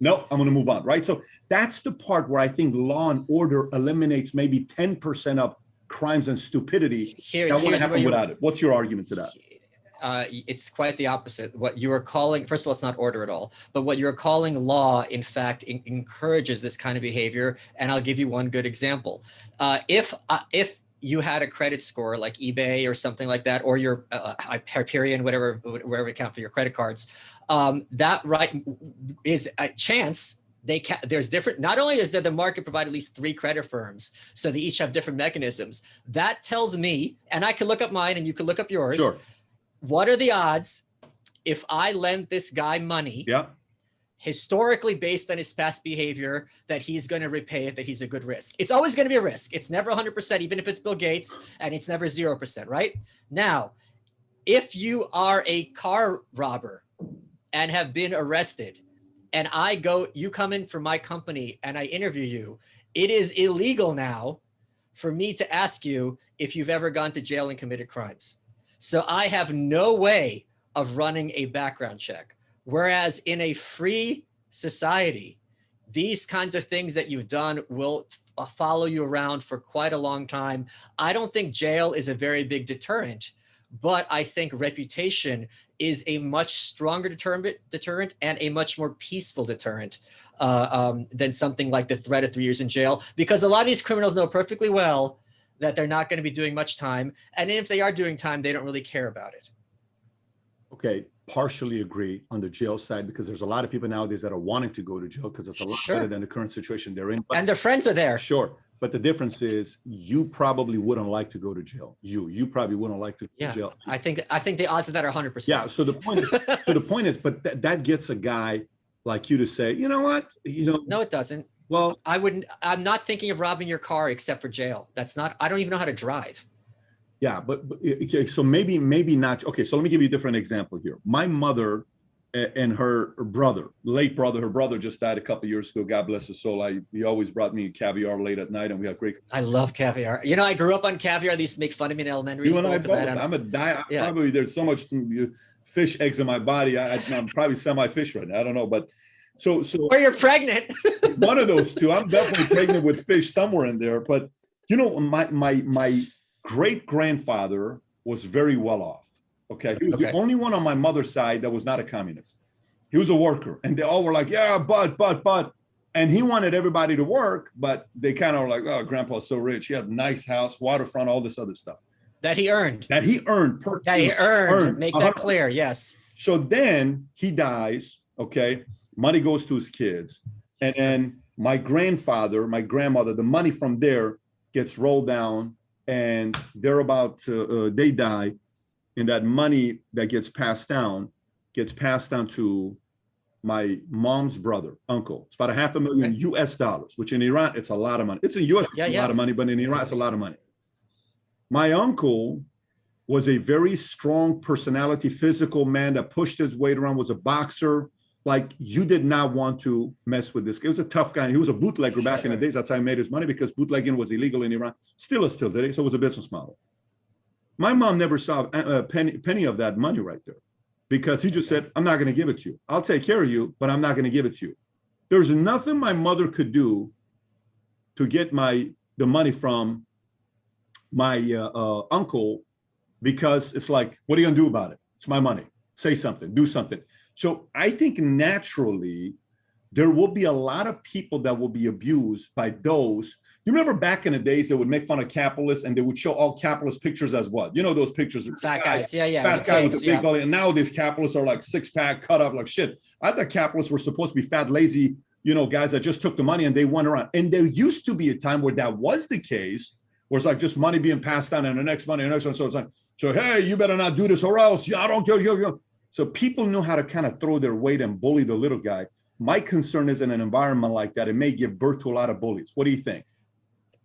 No, I'm going to move on, right? So that's the part where I think law and order eliminates maybe 10% of crimes and stupidity that would happen without it. What's your argument to that? It's quite the opposite. What you are calling, first of all, it's not order at all, but what you're calling law, in fact, encourages this kind of behavior. And I'll give you one good example. If you had a credit score like eBay or something like that, or your Hyperion, wherever you count for your credit cards, that right is a chance. There's different, not only is there the market provide at least 3 credit firms, so they each have different mechanisms. That tells me, and I can look up mine and you can look up yours. Sure. What are the odds if I lend this guy money? Yeah. Historically based on his past behavior, that he's going to repay it, that he's a good risk. It's always going to be a risk. It's never 100%, even if it's Bill Gates, and it's never 0%, right? Now, if you are a car robber and have been arrested, and you come in for my company and I interview you, it is illegal now for me to ask you if you've ever gone to jail and committed crimes. So I have no way of running a background check. Whereas in a free society, these kinds of things that you've done will follow you around for quite a long time. I don't think jail is a very big deterrent, but I think reputation is a much stronger deterrent and a much more peaceful deterrent than something like the threat of 3 years in jail. Because a lot of these criminals know perfectly well that they're not going to be doing much time. And if they are doing time, they don't really care about it. Okay, partially agree on the jail side, because there's a lot of people nowadays that are wanting to go to jail because it's a lot better than the current situation they're in. And their friends are there. Sure. But the difference is you probably wouldn't like to go to jail. You probably wouldn't like to go to jail. I think the odds of that are 100%. Yeah. So the point is, but that gets a guy like you to say, you know what? No, it doesn't. Well, I'm not thinking of robbing your car except for jail. I don't even know how to drive. Yeah, but okay, so maybe not. Okay, so let me give you a different example here. My mother and her brother, late brother, her brother just died a couple of years ago. God bless his soul. He always brought me caviar late at night, and we had great. I love caviar. I grew up on caviar. They used to make fun of me in elementary school. I'm a diet. Probably there's so much fish eggs in my body. I'm probably semi-fish right now. I don't know, but so. Or you're pregnant. One of those two. I'm definitely pregnant with fish somewhere in there. But my great-grandfather was very well off. Okay. He was the only one on my mother's side that was not a communist. He was a worker. And they all were like, yeah, but. And he wanted everybody to work, but they kind of were like, oh, grandpa's so rich. He had a nice house, waterfront, all this other stuff. That he earned. Make that clear, yes. So then he dies, okay? Money goes to his kids. And then my grandfather, my grandmother, the money from there gets rolled down, and they're about to, they die, and that money that gets passed down to my mom's brother, uncle. It's about $500,000 US dollars, which in Iran, it's a lot of money. It's in US, it's a lot of money, but in Iran, it's a lot of money. My uncle was a very strong personality, physical man that pushed his weight around, was a boxer. Like, you did not want to mess with this guy. He was a tough guy. He was a bootlegger back in the days. That's how he made his money, because bootlegging was illegal in Iran. Still is till today. So it was a business model. My mom never saw a penny of that money right there, because he just said, I'm not going to give it to you. I'll take care of you, but I'm not going to give it to you. There's nothing my mother could do to get the money from my uncle, because it's like, what are you going to do about it? It's my money. Say something, do something. So I think naturally there will be a lot of people that will be abused by those. You remember back in the days, they would make fun of capitalists, and they would show all capitalist pictures as what? You know, those pictures of fat guys. Fat guy with the big belly. And now these capitalists are like six-pack, cut up like shit. I thought capitalists were supposed to be fat, lazy, guys that just took the money and they went around. And there used to be a time where that was the case, where it's like just money being passed down, and the next money, and the next one. So it's like, hey, you better not do this or else. Yeah, I don't care. So people knew how to kind of throw their weight and bully the little guy. My concern is, in an environment like that, it may give birth to a lot of bullies. What do you think?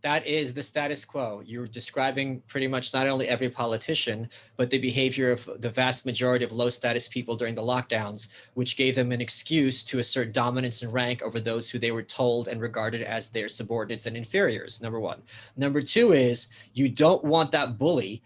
That is the status quo. You're describing pretty much not only every politician, but the behavior of the vast majority of low status people during the lockdowns, which gave them an excuse to assert dominance and rank over those who they were told and regarded as their subordinates and inferiors, number one. Number two is, you don't want that bully,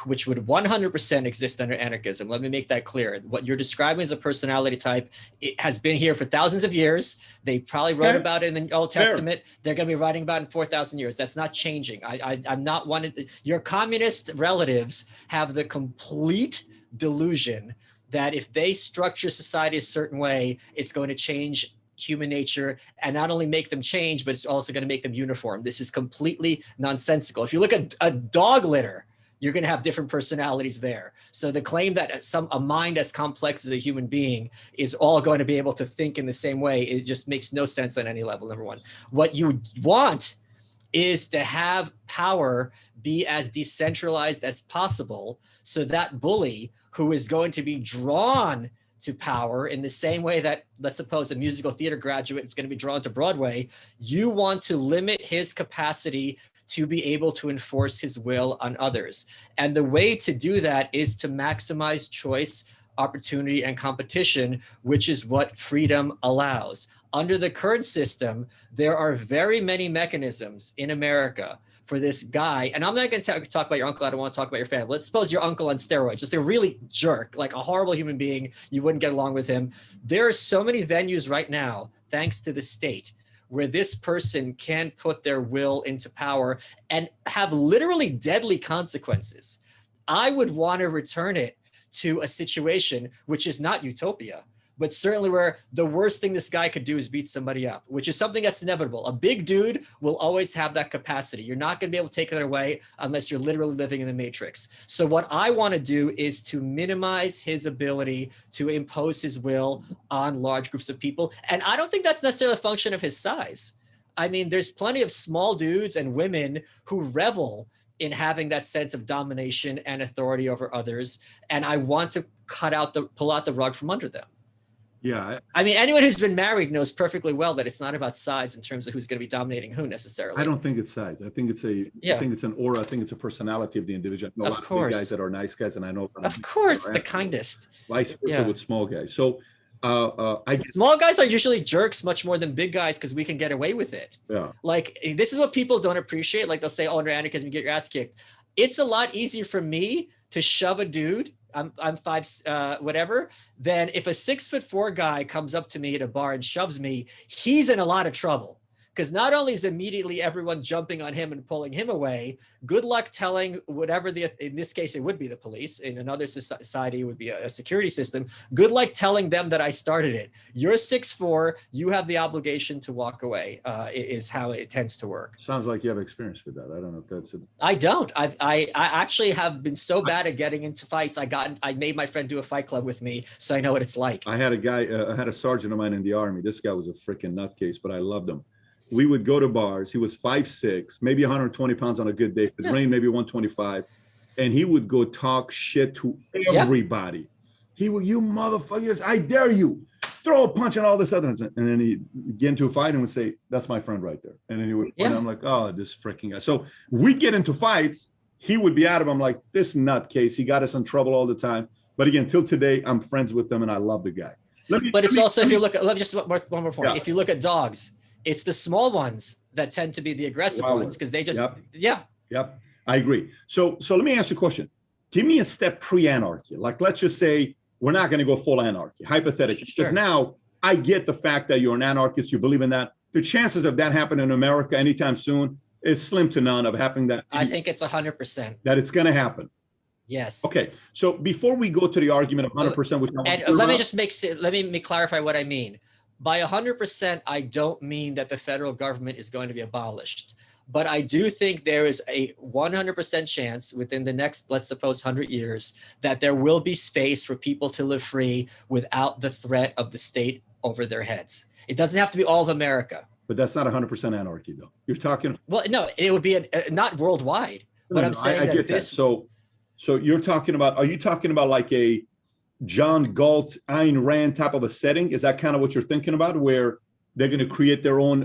which would 100% exist under anarchism. Let me make that clear. What you're describing as a personality type, it has been here for thousands of years. They probably wrote about it in the Old Testament. They're going to be writing about it in 4,000 years. That's not changing. I'm not one. Your communist relatives have the complete delusion that if they structure society a certain way, it's going to change human nature, and not only make them change, but it's also going to make them uniform. This is completely nonsensical. If you look at a dog litter, you're going to have different personalities there. So the claim that a mind as complex as a human being is all going to be able to think in the same way, it just makes no sense on any level, number one. What you want is to have power be as decentralized as possible, so that bully who is going to be drawn to power in the same way that, let's suppose, a musical theater graduate is going to be drawn to Broadway, you want to limit his capacity to be able to enforce his will on others. And the way to do that is to maximize choice, opportunity, and competition, which is what freedom allows. Under the current system, there are very many mechanisms in America for this guy. And I'm not going to talk about your uncle. I don't want to talk about your family. Let's suppose your uncle on steroids, just a really jerk, like a horrible human being. You wouldn't get along with him. There are so many venues right now, thanks to the state, where this person can put their will into power and have literally deadly consequences. I would want to return it to a situation which is not utopia, but certainly where the worst thing this guy could do is beat somebody up, which is something that's inevitable. A big dude will always have that capacity. You're not going to be able to take that away unless you're literally living in the matrix. So what I want to do is to minimize his ability to impose his will on large groups of people. And I don't think that's necessarily a function of his size. I mean, there's plenty of small dudes and women who revel in having that sense of domination and authority over others. And I want to pull out the rug from under them. Yeah. I mean, anyone who's been married knows perfectly well that it's not about size in terms of who's going to be dominating who necessarily. I don't think it's size. I think it's I think it's an aura. I think it's a personality of the individual. I know a lot of big guys that are nice guys, and I know of course the kindest. Vice versa with small guys. So small guys are usually jerks much more than big guys because we can get away with it. Yeah. Like, this is what people don't appreciate. Like, they'll say, oh, under anarchism, you get your ass kicked. It's a lot easier for me to shove a dude, I'm five, whatever, than if a 6'4" guy comes up to me at a bar and shoves me. He's in a lot of trouble. Because not only is immediately everyone jumping on him and pulling him away, good luck telling whatever in this case, it would be the police. In another society, it would be a security system. Good luck telling them that I started it. You're 6'4", you have the obligation to walk away, is how it tends to work. Sounds like you have experience with that. I don't know if that's it. I don't. I actually have been so bad at getting into fights. I made my friend do a fight club with me, so I know what it's like. I had a guy, I had a sergeant of mine in the Army. This guy was a freaking nutcase, but I loved him. We would go to bars. He was 5'6", maybe 120 pounds on a good day. If it rained, maybe 125. And he would go talk shit to everybody. He would, you motherfuckers, I dare you. Throw a punch and all this other. And then he'd get into a fight and would say, that's my friend right there. And then he would, and I'm like, oh, this freaking guy. So we'd get into fights. He would be out of them like, this nutcase. He got us in trouble all the time. But again, till today, I'm friends with them and I love the guy. If you look at, just one more point. Yeah. If you look at dogs, it's the small ones that tend to be the aggressive ones because they just, Yep, I agree. So let me ask you a question. Give me a step pre-anarchy. Like, let's just say we're not going to go full anarchy, hypothetically. Because now I get the fact that you're an anarchist, you believe in that. The chances of that happening in America anytime soon is slim to none of happening that. I think it's 100%. That it's going to happen. Yes. Okay. So before we go to the argument of 100%, which let me clarify what I mean. By 100%, I don't mean that the federal government is going to be abolished, but I do think there is a 100% chance within the next, let's suppose, 100 years, that there will be space for people to live free without the threat of the state over their heads. It doesn't have to be all of America. But that's not 100% anarchy, though. You're talking. Well, no, it would be not worldwide. But I'm saying I get that. So you're talking about. Are you talking about like a John Galt, Ayn Rand type of a setting? Is that kind of what you're thinking about, where they're going to create their own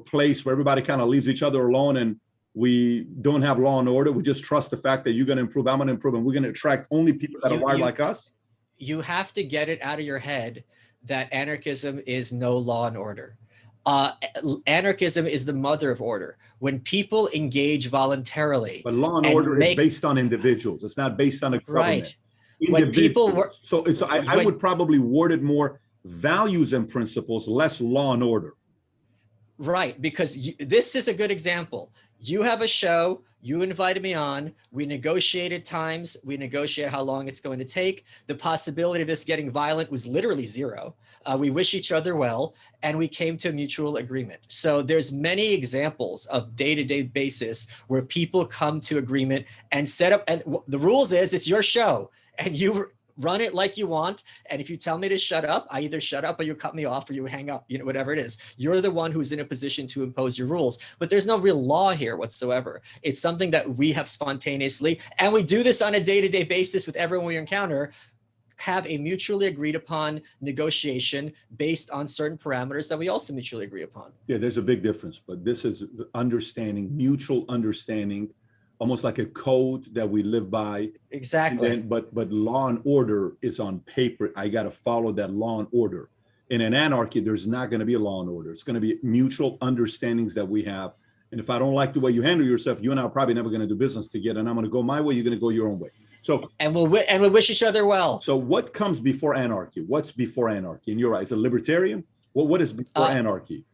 place where everybody kind of leaves each other alone and we don't have law and order? We just trust the fact that you're going to improve, I'm going to improve, and we're going to attract only people that are wired like us? You have to get it out of your head that anarchism is no law and order. Anarchism is the mother of order. When people engage voluntarily. But law and order is based on individuals. It's not based on a government. Right. When people were, I would probably word it more values and principles, less law and order. Right, because this is a good example. You have a show, you invited me on, we negotiated times, we negotiated how long it's going to take. The possibility of this getting violent was literally zero. We wish each other well, and we came to a mutual agreement. So there's many examples of day-to-day basis where people come to agreement and set up, and the rules is it's your show. And you run it like you want. And if you tell me to shut up, I either shut up or you cut me off or you hang up, whatever it is. You're the one who's in a position to impose your rules. But there's no real law here whatsoever. It's something that we have spontaneously, and we do this on a day-to-day basis with everyone we encounter, have a mutually agreed upon negotiation based on certain parameters that we also mutually agree upon. Yeah, there's a big difference, but this is understanding, mutual understanding, almost like a code that we live by. Exactly. But law and order is on paper. I got to follow that law and order. In an anarchy, there's not going to be a law and order. It's going to be mutual understandings that we have. And if I don't like the way you handle yourself, you and I are probably never going to do business together. And I'm going to go my way, you're going to go your own way. So we'll wish each other well. So what comes before anarchy? What's before anarchy in your eyes? A libertarian? What is before anarchy?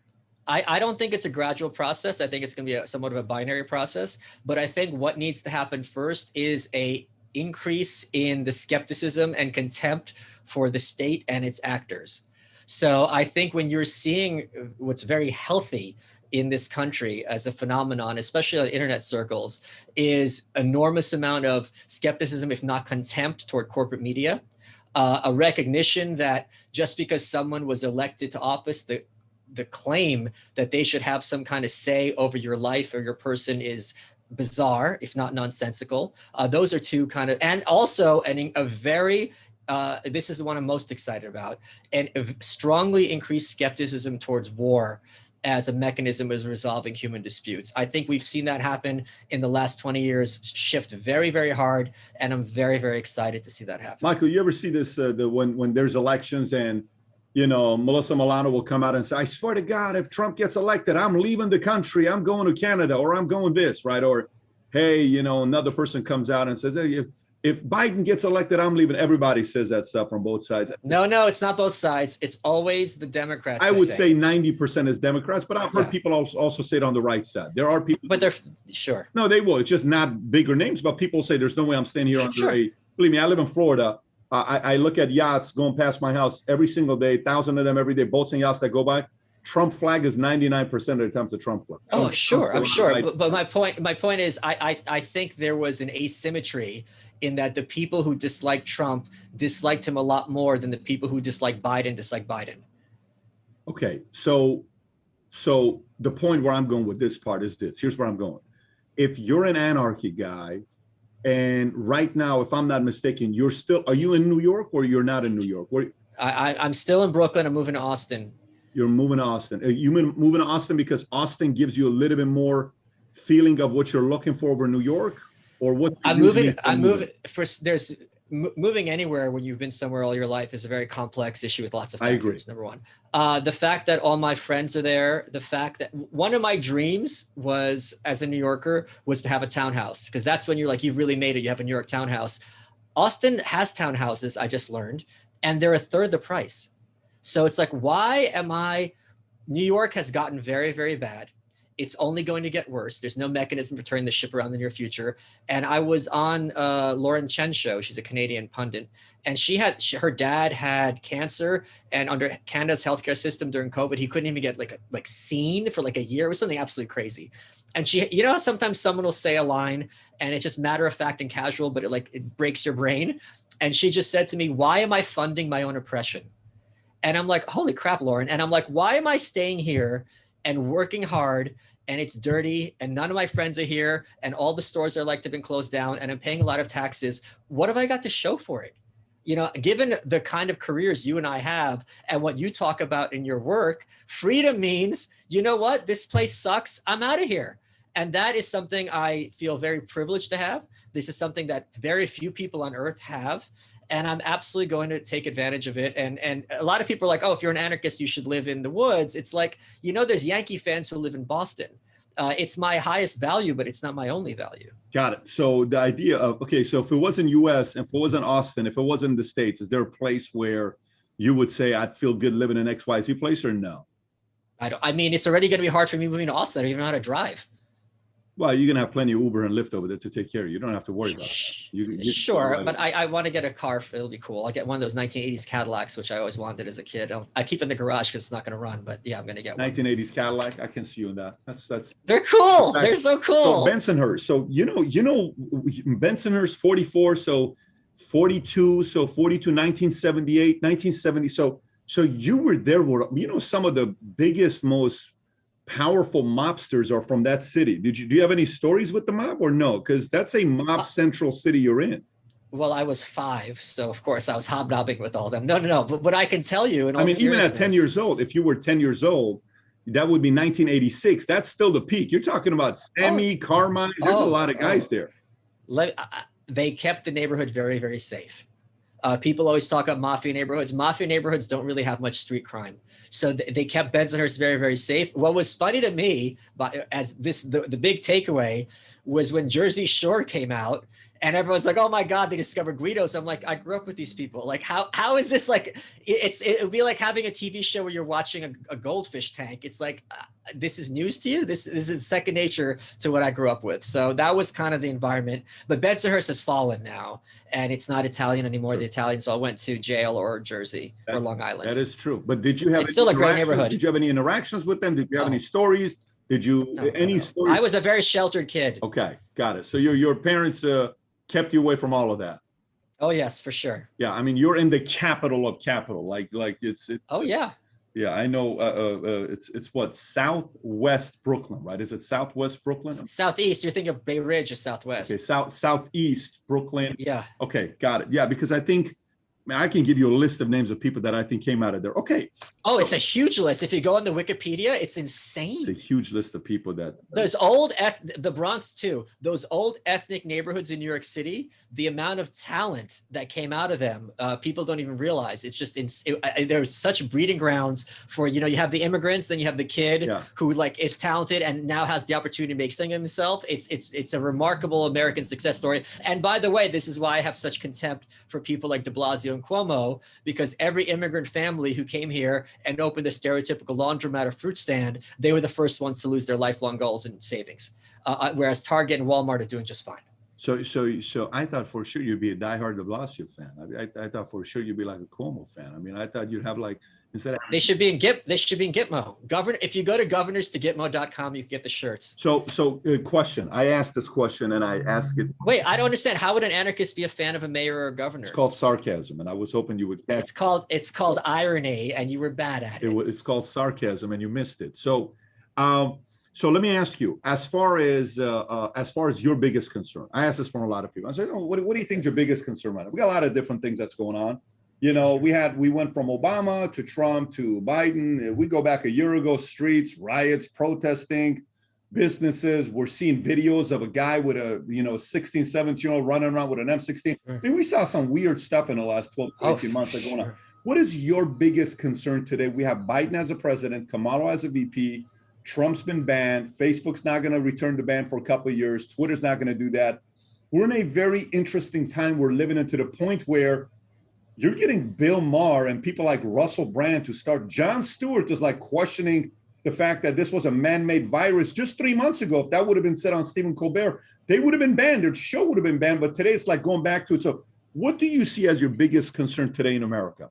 I don't think it's a gradual process. I think it's going to be somewhat of a binary process. But I think what needs to happen first is a increase in the skepticism and contempt for the state and its actors. So I think when you're seeing what's very healthy in this country as a phenomenon, especially on internet circles, is enormous amount of skepticism, if not contempt, toward corporate media. A recognition that just because someone was elected to office, the claim that they should have some kind of say over your life or your person is bizarre, if not nonsensical. Those are two kind of, and also a very, this is the one I'm most excited about, and strongly increased skepticism towards war as a mechanism of resolving human disputes. I think we've seen that happen in the last 20 years, shift very, very hard, and I'm very, very excited to see that happen. Michael, you ever see this, when there's elections and, you know, Melissa Milano will come out and say, I swear to God, if Trump gets elected, I'm leaving the country, I'm going to Canada, or I'm going this, right? Or, hey, you know, another person comes out and says, hey, if Biden gets elected, I'm leaving. Everybody says that stuff from both sides. No, it's not both sides. It's always the Democrats. I would say 90% is Democrats, but I've heard people also say it on the right side. There are people. But they're, sure. No, they will. It's just not bigger names, but people say there's no way I'm staying here under a, believe me, I live in Florida. I look at yachts going past my house every single day, 1,000 of them every day, boats and yachts that go by. Trump flag is 99% of the time it's a Trump flag. Oh, sure. I'm sure. But my point is, I think there was an asymmetry in that the people who disliked Trump disliked him a lot more than the people who disliked Biden. Okay. So the point where I'm going with this part is this. Here's where I'm going. If you're an Anarchy guy, and right now, if I'm not mistaken, are you in New York or you're not in New York? I'm still in Brooklyn. I'm moving to Austin. You're moving to Austin. You moving to Austin because Austin gives you a little bit more feeling of what you're looking for over New York, or what? Moving anywhere when you've been somewhere all your life is a very complex issue with lots of factors. I agree. Number one, the fact that all my friends are there, the fact that one of my dreams was, as a New Yorker, was to have a townhouse, because that's when you're like, you've really made it. You have a New York townhouse. Austin has townhouses, I just learned, and they're a third the price. So it's like, why am I? New York has gotten very, very bad. It's only going to get worse. There's no mechanism for turning the ship around in the near future. And I was on Lauren Chen's show. She's a Canadian pundit. And her dad had cancer. And under Canada's healthcare system during COVID, he couldn't even get like seen for like a year. It was something absolutely crazy. And you know, sometimes someone will say a line and it's just matter of fact and casual, but it breaks your brain. And she just said to me, why am I funding my own oppression? And I'm like, holy crap, Lauren. And I'm like, why am I staying here and working hard, and it's dirty, and none of my friends are here, and all the stores are like to have been closed down, and I'm paying a lot of taxes? What have I got to show for it? You know, given the kind of careers you and I have and what you talk about in your work, freedom means, you know what, this place sucks, I'm out of here. And that is something I feel very privileged to have. This is something that very few people on earth have. And I'm absolutely going to take advantage of it. And a lot of people are like, oh, if you're an anarchist, you should live in the woods. It's like, you know, there's Yankee fans who live in Boston. It's my highest value, but it's not my only value. Got it. So the idea of, okay, so if it wasn't US, if it wasn't Austin, if it wasn't the States, is there a place where you would say I'd feel good living in XYZ place, or no? I mean, it's already going to be hard for me moving to Austin. I don't even know how to drive. Well, you're going to have plenty of Uber and Lyft over there to take care of you. You don't have to worry about it. Sure, but I want to get a car. It'll be cool. I'll get one of those 1980s Cadillacs, which I always wanted as a kid. I keep in the garage because it's not going to run, but yeah, I'm going to get one. 1980s Cadillac. I can see you in that. That's. They're cool. They're so cool. So Bensonhurst. So, you know, Bensonhurst 44. So 42. So 42, 1978, 1970. So you were there. You know, some of the biggest, most powerful mobsters are from that city. Do you have any stories with the mob, or no? Because that's a mob central city you're in. Well, I was 5, so of course I was hobnobbing with all of them. No. But what I can tell you, in all even at 10 years old, if you were 10 years old, that would be 1986. That's still the peak. You're talking about Sammy, Carmine. There's a lot of guys there. They kept the neighborhood very, very safe. People always talk about mafia neighborhoods. Mafia neighborhoods don't really have much street crime. So they kept Bensonhurst very, very safe. What was funny to me, the big takeaway was when Jersey Shore came out. And everyone's like, oh my God, they discovered Guidos. I'm like, I grew up with these people. Like, how is this like, it would be like having a TV show where you're watching a goldfish tank. It's like, this is news to you. This is second nature to what I grew up with. So that was kind of the environment. But Bensonhurst has fallen now, and it's not Italian anymore. The Italians all went to jail or Jersey or Long Island. That is true. But did you have it's still a great neighborhood. Did you have any interactions with them? Did you have any stories? Did you any stories? I was a very sheltered kid. Okay, got it. So your parents kept you away from all of that. Oh yes, for sure. Yeah, I mean, you're in the capital of capital, like it's. Oh yeah. Yeah, I know. It's what, Southwest Brooklyn, right? Is it Southwest Brooklyn? Southeast. You're thinking of Bay Ridge or Southwest. Okay, Southeast Brooklyn. Yeah. Okay, got it. Yeah, because I think, I can give you a list of names of people that I think came out of there. Okay. Oh, it's a huge list. If you go on the Wikipedia, it's insane. It's a huge list of people that. Those the Bronx too, those old ethnic neighborhoods in New York City, the amount of talent that came out of them, people don't even realize. It's just, there's such breeding grounds for, you have the immigrants, then you have the kid who like is talented and now has the opportunity to make something of himself. It's a remarkable American success story. And by the way, this is why I have such contempt for people like de Blasio and Cuomo, because every immigrant family who came here and opened a stereotypical laundromat or fruit stand, they were the first ones to lose their lifelong goals and savings. Whereas Target and Walmart are doing just fine. So I thought for sure you'd be a diehard de Blasio fan. I thought for sure you'd be like a Cuomo fan. I mean, I thought you'd have like, instead of. They should be in Gitmo. If you go to governorstogitmo.com, you can get the shirts. So question. I asked this question and I asked it. Wait, I don't understand. How would an anarchist be a fan of a mayor or a governor? It's called sarcasm, and I was hoping you would. It's called irony, and you were bad at it. It's called sarcasm, and you missed it. So let me ask you, as far as your biggest concern, I asked this from a lot of people. I said, what do you think is your biggest concern right now? We got a lot of different things that's going on. We went from Obama to Trump to Biden. We go back a year ago, streets, riots, protesting, businesses. We're seeing videos of a guy with a 16, 17-year-old running around with an M16. I mean, we saw some weird stuff in the last 12 to 18 months that going on. What is your biggest concern today? We have Biden as a president, Kamala as a VP. Trump's been banned. Facebook's not going to return the ban for a couple of years. Twitter's not going to do that. We're in a very interesting time. We're living into the point where you're getting Bill Maher and people like Russell Brand to start. Jon Stewart is like questioning the fact that this was a man-made virus just 3 months ago. If that would have been said on Stephen Colbert, they would have been banned. Their show would have been banned. But today it's like going back to it. So what do you see as your biggest concern today in America?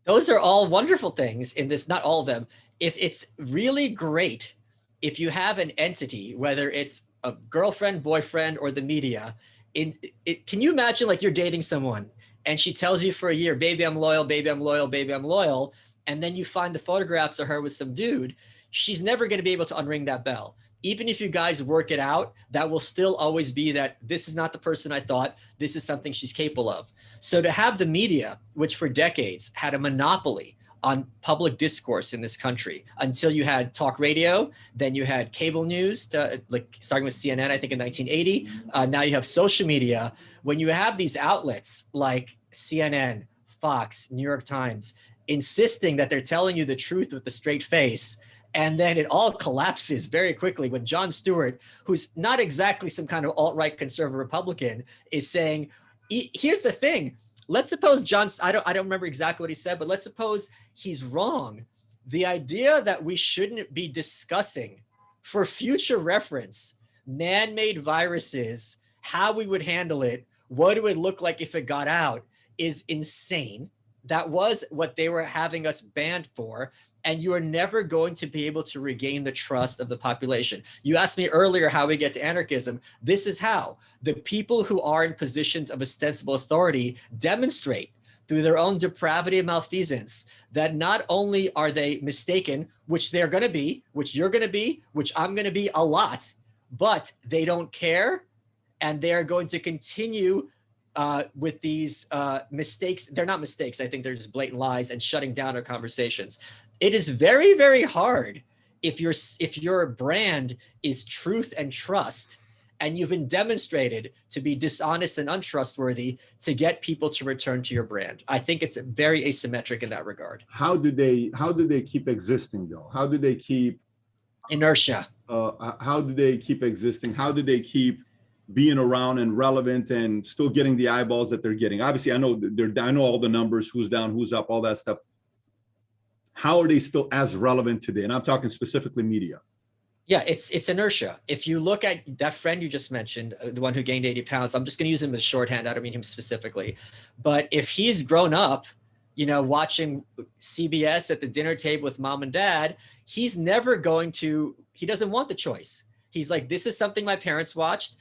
Those are all wonderful things in this, not all of them. If it's really great, if you have an entity, whether it's a girlfriend, boyfriend, or the media, can you imagine like you're dating someone and she tells you for a year, baby, I'm loyal, baby, I'm loyal, baby, I'm loyal. And then you find the photographs of her with some dude. She's never going to be able to unring that bell. Even if you guys work it out, that will still always be that this is not the person I thought, this is something she's capable of. So to have the media, which for decades had a monopoly on public discourse in this country, until you had talk radio, then you had cable news, like starting with CNN, I think in 1980. Now you have social media. When you have these outlets like CNN, Fox, New York Times, insisting that they're telling you the truth with a straight face, and then it all collapses very quickly when Jon Stewart, who's not exactly some kind of alt-right conservative Republican, is saying, here's the thing. Let's suppose I don't remember exactly what he said, but let's suppose he's wrong. The idea that we shouldn't be discussing for future reference man-made viruses, how we would handle it, what it would look like if it got out, is insane. That was what they were having us banned for. And you are never going to be able to regain the trust of the population. You asked me earlier how we get to anarchism. This is how. The people who are in positions of ostensible authority demonstrate through their own depravity and malfeasance that not only are they mistaken, which they're going to be, which you're going to be, which I'm going to be a lot, but they don't care. And they're going to continue with these mistakes. They're not mistakes. I think they're just blatant lies and shutting down our conversations. It is very, very hard if your brand is truth and trust, and you've been demonstrated to be dishonest and untrustworthy, to get people to return to your brand. I think it's very asymmetric in that regard. How do they keep existing though? How do they keep inertia? how do they keep existing? How do they keep being around and relevant and still getting the eyeballs that they're getting? Obviously, I know all the numbers, who's down, who's up, all that stuff. How are they still as relevant today? And I'm talking specifically media. Yeah, it's inertia. If you look at that friend you just mentioned, the one who gained 80 pounds, I'm just going to use him as shorthand. I don't mean him specifically. But if he's grown up, watching CBS at the dinner table with mom and dad, he's never going to, he doesn't want the choice. He's like, this is something my parents watched.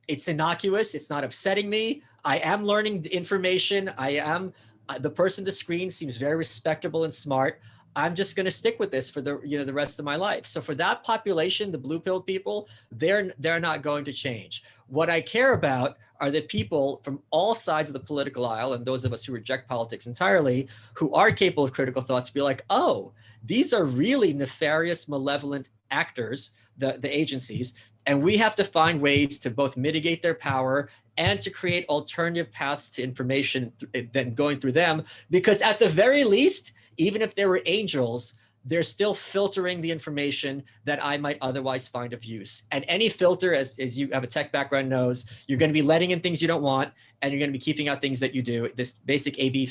It's innocuous. It's not upsetting me. I am learning information. I am, the person on the screen seems very respectable and smart. I'm just going to stick with this for the rest of my life. So for that population, the blue pill people, they're not going to change. What I care about are the people from all sides of the political aisle, and those of us who reject politics entirely, who are capable of critical thought, to be like, oh, these are really nefarious, malevolent actors, the agencies, and we have to find ways to both mitigate their power and to create alternative paths to information than going through them, because at the very least, even if there were angels, they're still filtering the information that I might otherwise find of use. And any filter, as you have a tech background, knows, you're going to be letting in things you don't want, and you're going to be keeping out things that you do, this basic A/B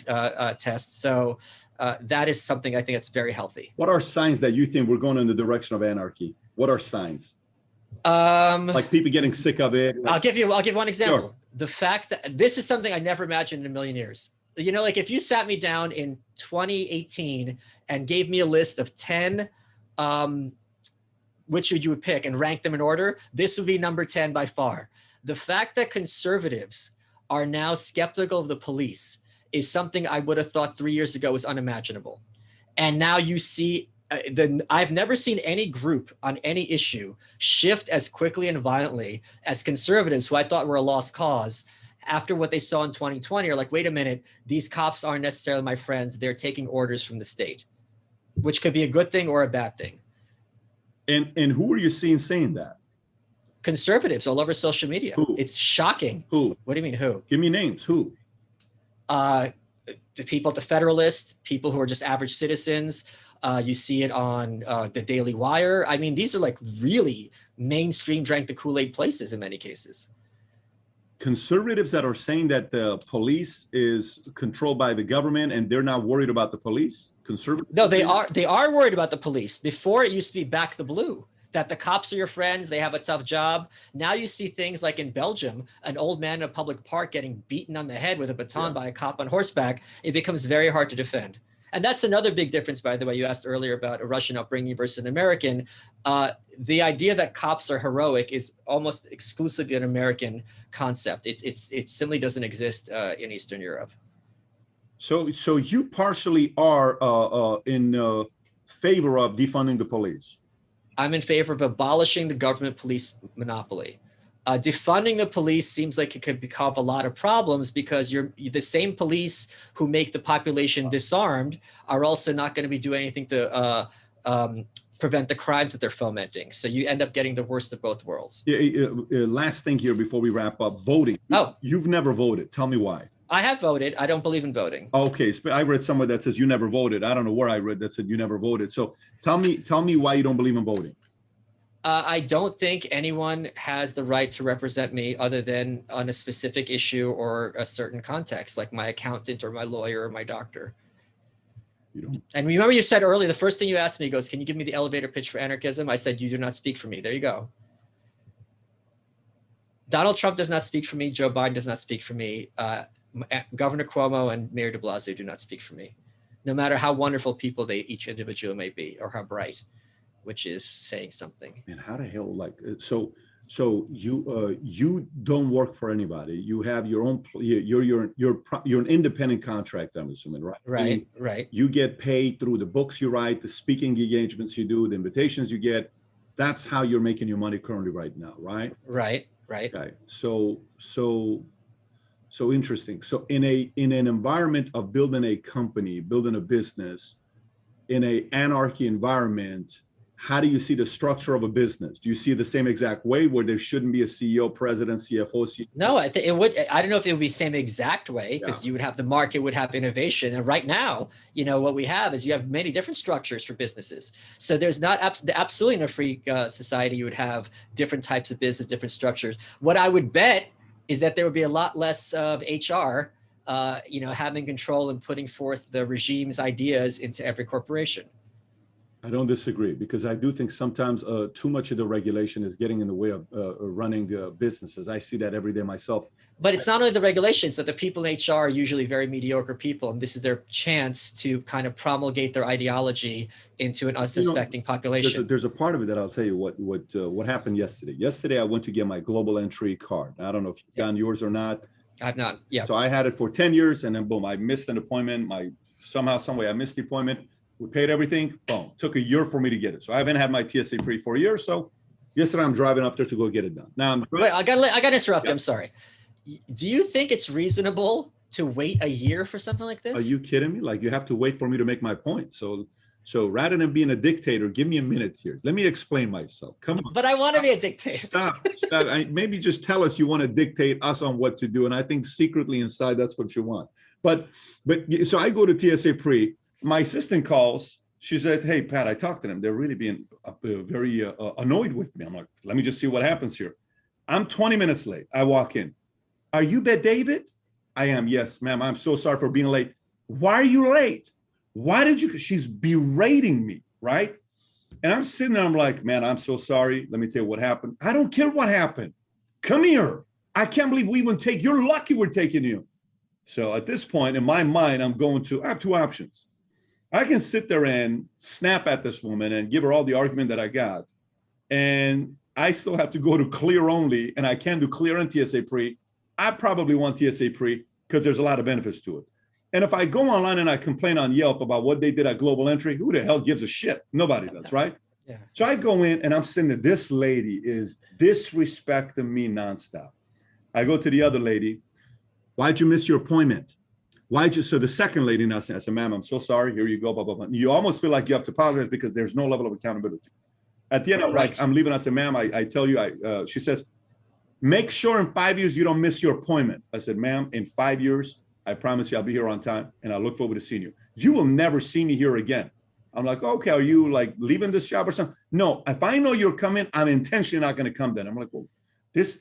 test. So that is something I think that's very healthy. What are signs that you think we're going in the direction of anarchy? What are signs? Like people getting sick of it? I'll give one example. Sure. The fact that this is something I never imagined in a million years. Like if you sat me down in 2018 and gave me a list of 10, which you would pick and rank them in order, this would be number 10 by far. The fact that conservatives are now skeptical of the police is something I would have thought 3 years ago was unimaginable. And now you see, I've never seen any group on any issue shift as quickly and violently as conservatives, who I thought were a lost cause, after what they saw in 2020, are like, wait a minute, these cops aren't necessarily my friends. They're taking orders from the state, which could be a good thing or a bad thing. And who are you seeing saying that? Conservatives all over social media. Who? It's shocking. Who? What do you mean, who? Give me names. Who? The people at the Federalist, people who are just average citizens. You see it on the Daily Wire. I mean, these are like really mainstream, drank the Kool-Aid places in many cases. Conservatives that are saying that the police is controlled by the government and they're not worried about the police? Conservatives? No, they are worried about the police. Before, it used to be back the blue, that the cops are your friends, they have a tough job. Now you see things like in Belgium, an old man in a public park getting beaten on the head with a baton by a cop on horseback. It becomes very hard to defend. And that's another big difference, by the way. You asked earlier about a Russian upbringing versus an American. The idea that cops are heroic is almost exclusively an American concept. It simply doesn't exist in Eastern Europe. So you partially are in favor of defunding the police. I'm in favor of abolishing the government police monopoly. Defunding the police seems like it could cause a lot of problems, because the same police who make the population disarmed are also not going to be doing anything to prevent the crimes that they're fomenting. So you end up getting the worst of both worlds. Last thing here before we wrap up, voting. Oh, you've never voted. Tell me why. I have voted. I don't believe in voting. Okay, I read somewhere that says you never voted. I don't know where I read that said you never voted. So tell me why you don't believe in voting. I don't think anyone has the right to represent me other than on a specific issue or a certain context, like my accountant or my lawyer or my doctor. You don't. And remember, you said earlier, the first thing you asked me goes, can you give me the elevator pitch for anarchism? I said, you do not speak for me. There you go. Donald Trump does not speak for me. Joe Biden does not speak for me. Governor Cuomo and Mayor de Blasio do not speak for me, no matter how wonderful people they each individual may be or how bright, which is saying something. Man, how the hell, like, so you don't work for anybody. You have your own, you're an independent contractor, I'm assuming, right? Right, right. You get paid through the books you write, the speaking engagements you do, the invitations you get. That's how you're making your money currently right now, right? Right, right. Okay, so interesting. So in an environment of building a company, building a business, in a anarchy environment, how do you see the structure of a business? Do you see it the same exact way where there shouldn't be a CEO, president, CFO? No, I think it would. I don't know if it would be same exact way, because Yeah. you would have the market would have innovation. And right now, what we have is you have many different structures for businesses. So there's not absolutely in a free society, you would have different types of business, different structures. What I would bet is that there would be a lot less of HR, having control and putting forth the regime's ideas into every corporation. I don't disagree, because I do think sometimes too much of the regulation is getting in the way of running businesses. I see that every day myself. But it's not only the regulations, that the people in HR are usually very mediocre people, and this is their chance to kind of promulgate their ideology into an unsuspecting population. There's a part of it that I'll tell you what happened yesterday. Yesterday, I went to get my global entry card. I don't know if you've gotten yours or not. I've not. Yeah. So I had it for 10 years, and then boom, I missed an appointment. Somehow, some way, I missed the appointment. We paid everything. Boom. Took a year for me to get it. So I haven't had my TSA pre for a year. So yesterday I'm driving up there to go get it done. Now wait, I gotta interrupt you. I'm sorry. Do you think it's reasonable to wait a year for something like this? Are you kidding me? Like, you have to wait for me to make my point. So rather than being a dictator, give me a minute here. Let me explain myself. Come on. But I want to be a dictator. Stop. Maybe just tell us you want to dictate us on what to do. And I think secretly inside, that's what you want. But so I go to TSA pre. My assistant calls. She said, "Hey, Pat, I talked to them. They're really being very annoyed with me." I'm like, "Let me just see what happens here." I'm 20 minutes late. I walk in. "Are you Bet David?" "I am." "Yes, ma'am. I'm so sorry for being late." "Why are you late? Why did you?" She's berating me, right? And I'm sitting there. I'm like, "Man, I'm so sorry. Let me tell you what happened." "I don't care what happened. Come here. I can't believe we even take. You're lucky we're taking you." So at this point in my mind, I have two options. I can sit there and snap at this woman and give her all the argument that I got. And I still have to go to clear only, and I can't do clear and TSA pre. I probably want TSA pre because there's a lot of benefits to it. And if I go online and I complain on Yelp about what they did at Global Entry, who the hell gives a shit? Nobody does, right? Yeah. So I go in and I'm sitting there. This lady is disrespecting me nonstop. I go to the other lady. "Why'd you miss your appointment? So the second lady now said, I said, "Ma'am, I'm so sorry. Here you go, blah, blah, blah." You almost feel like you have to apologize because there's no level of accountability. At the end, I'm leaving. I said, "Ma'am, I tell you," she says, "Make sure in 5 years you don't miss your appointment." I said, "Ma'am, in 5 years, I promise you I'll be here on time, and I look forward to seeing you. You will never see me here again." I'm like, "Okay, are you like leaving this job or something?" "No, if I know you're coming, I'm intentionally not going to come then." I'm like, "Well, this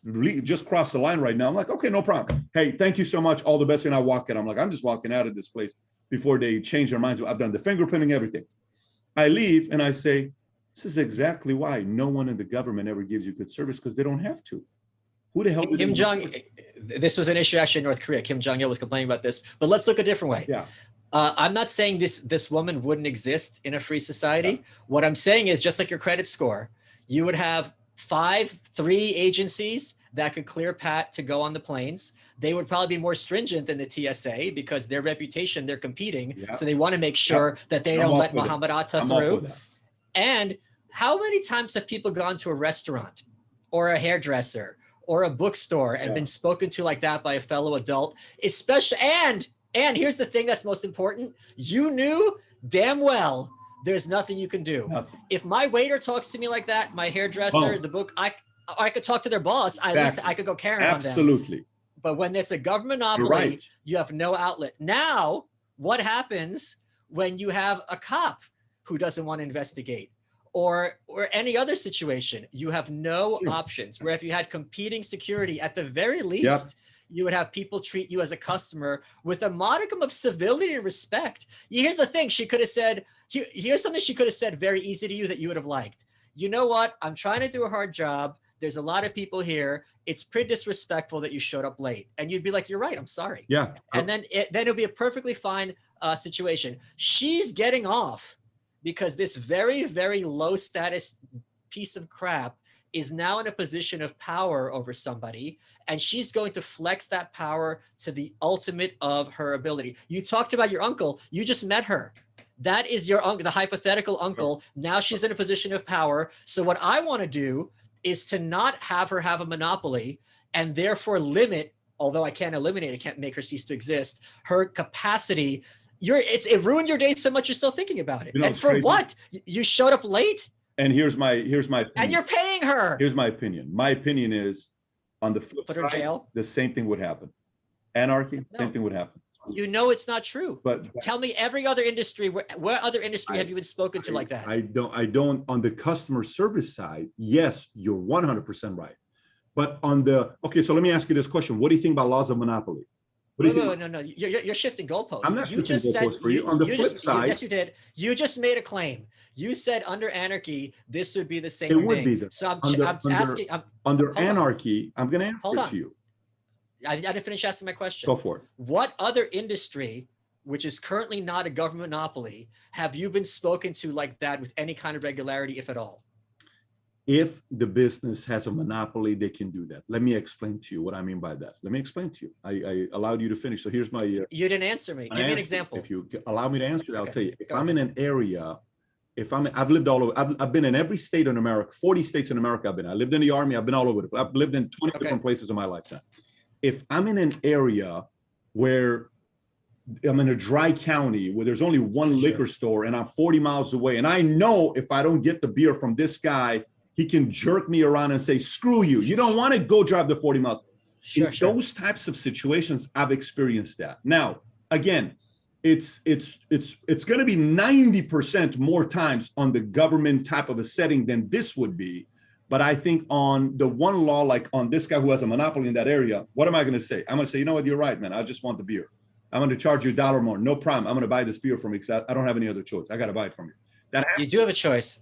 just crossed the line right now." I'm like, "Okay, no problem. Hey, thank you so much. All the best." And I walk in. I'm like, I'm just walking out of this place before they change their minds. I've done the fingerprinting, everything. I leave and I say, "This is exactly why no one in the government ever gives you good service, because they don't have to." Who the hell did Kim Jong? This was an issue actually in North Korea. Kim Jong-il was complaining about this. But let's look a different way. Yeah. I'm not saying this woman wouldn't exist in a free society. Yeah. What I'm saying is, just like your credit score, you would have three agencies that could clear Pat to go on the planes. They would probably be more stringent than the TSA because their reputation, they're competing. Yeah. So they want to make sure that they don't let Mohammed Atta through. And how many times have people gone to a restaurant or a hairdresser or a bookstore and been spoken to like that by a fellow adult? Especially, and here's the thing that's most important. You knew damn well there's nothing you can do. Nothing. If my waiter talks to me like that, my hairdresser, the book, I could talk to their boss. I could go Karen on them. Absolutely. But when it's a government monopoly, you have no outlet. Now, what happens when you have a cop who doesn't want to investigate, or any other situation? You have no options. Where if you had competing security, at the very least, you would have people treat you as a customer with a modicum of civility and respect. Here's the thing. She could have said, here's something she could have said very easy to you that you would have liked. "You know what? I'm trying to do a hard job. There's a lot of people here. It's pretty disrespectful that you showed up late." And you'd be like, "You're right. I'm sorry." Yeah. And then it'll be a perfectly fine situation. She's getting off because this very, very low status piece of crap is now in a position of power over somebody, and she's going to flex that power to the ultimate of her ability. You talked about your uncle. You just met her. That is your uncle, the hypothetical uncle. Now she's in a position of power. So what I want to do is to not have her have a monopoly, and therefore limit, although I can't eliminate, I can't make her cease to exist, her capacity. It ruined your day so much you're still thinking about it. And for what? You showed up late? And here's my opinion. And you're paying her. Here's my opinion. My opinion is, on the flip Put her in side, jail. the same thing would happen. Anarchy, same thing would happen. You know it's not true. But tell me every other industry. Where other industry have you been spoken to like that? I don't. On the customer service side, yes, you're 100% right. But on the okay, so let me ask you this question: what do you think about laws of monopoly? No. You're shifting goalposts. I'm not you shifting just goalposts said for you. On the flip side, yes, you did. You just made a claim. You said under anarchy, this would be the same. It would be. So I'm asking. Under anarchy, I'm going to answer it to you. I didn't finish asking my question. Go for it. What other industry, which is currently not a government monopoly, have you been spoken to like that with any kind of regularity, if at all? If the business has a monopoly, they can do that. Let me explain to you what I mean by that. Let me explain to you. I allowed you to finish. So here's my... you didn't answer me. Give me an example. If you allow me to answer, I'll tell you. If I'm in an area, I've lived all over. I've been in every state in America, 40 states in America I've been. I lived in the Army. I've been all over. I've lived in 20 different places in my lifetime. If I'm in an area where I'm in a dry county where there's only one liquor store and I'm 40 miles away, and I know if I don't get the beer from this guy, he can jerk me around and say, screw you. You don't want to go drive the 40 miles. In those types of situations, I've experienced that. Now, again, it's going to be 90% more times on the government type of a setting than this would be. But I think on the one law, like on this guy who has a monopoly in that area, what am I going to say? I'm going to say, you know what, you're right, man. I just want the beer. I'm going to charge you $1 more. No problem. I'm going to buy this beer from you because I don't have any other choice. I got to buy it from you. You do have a choice.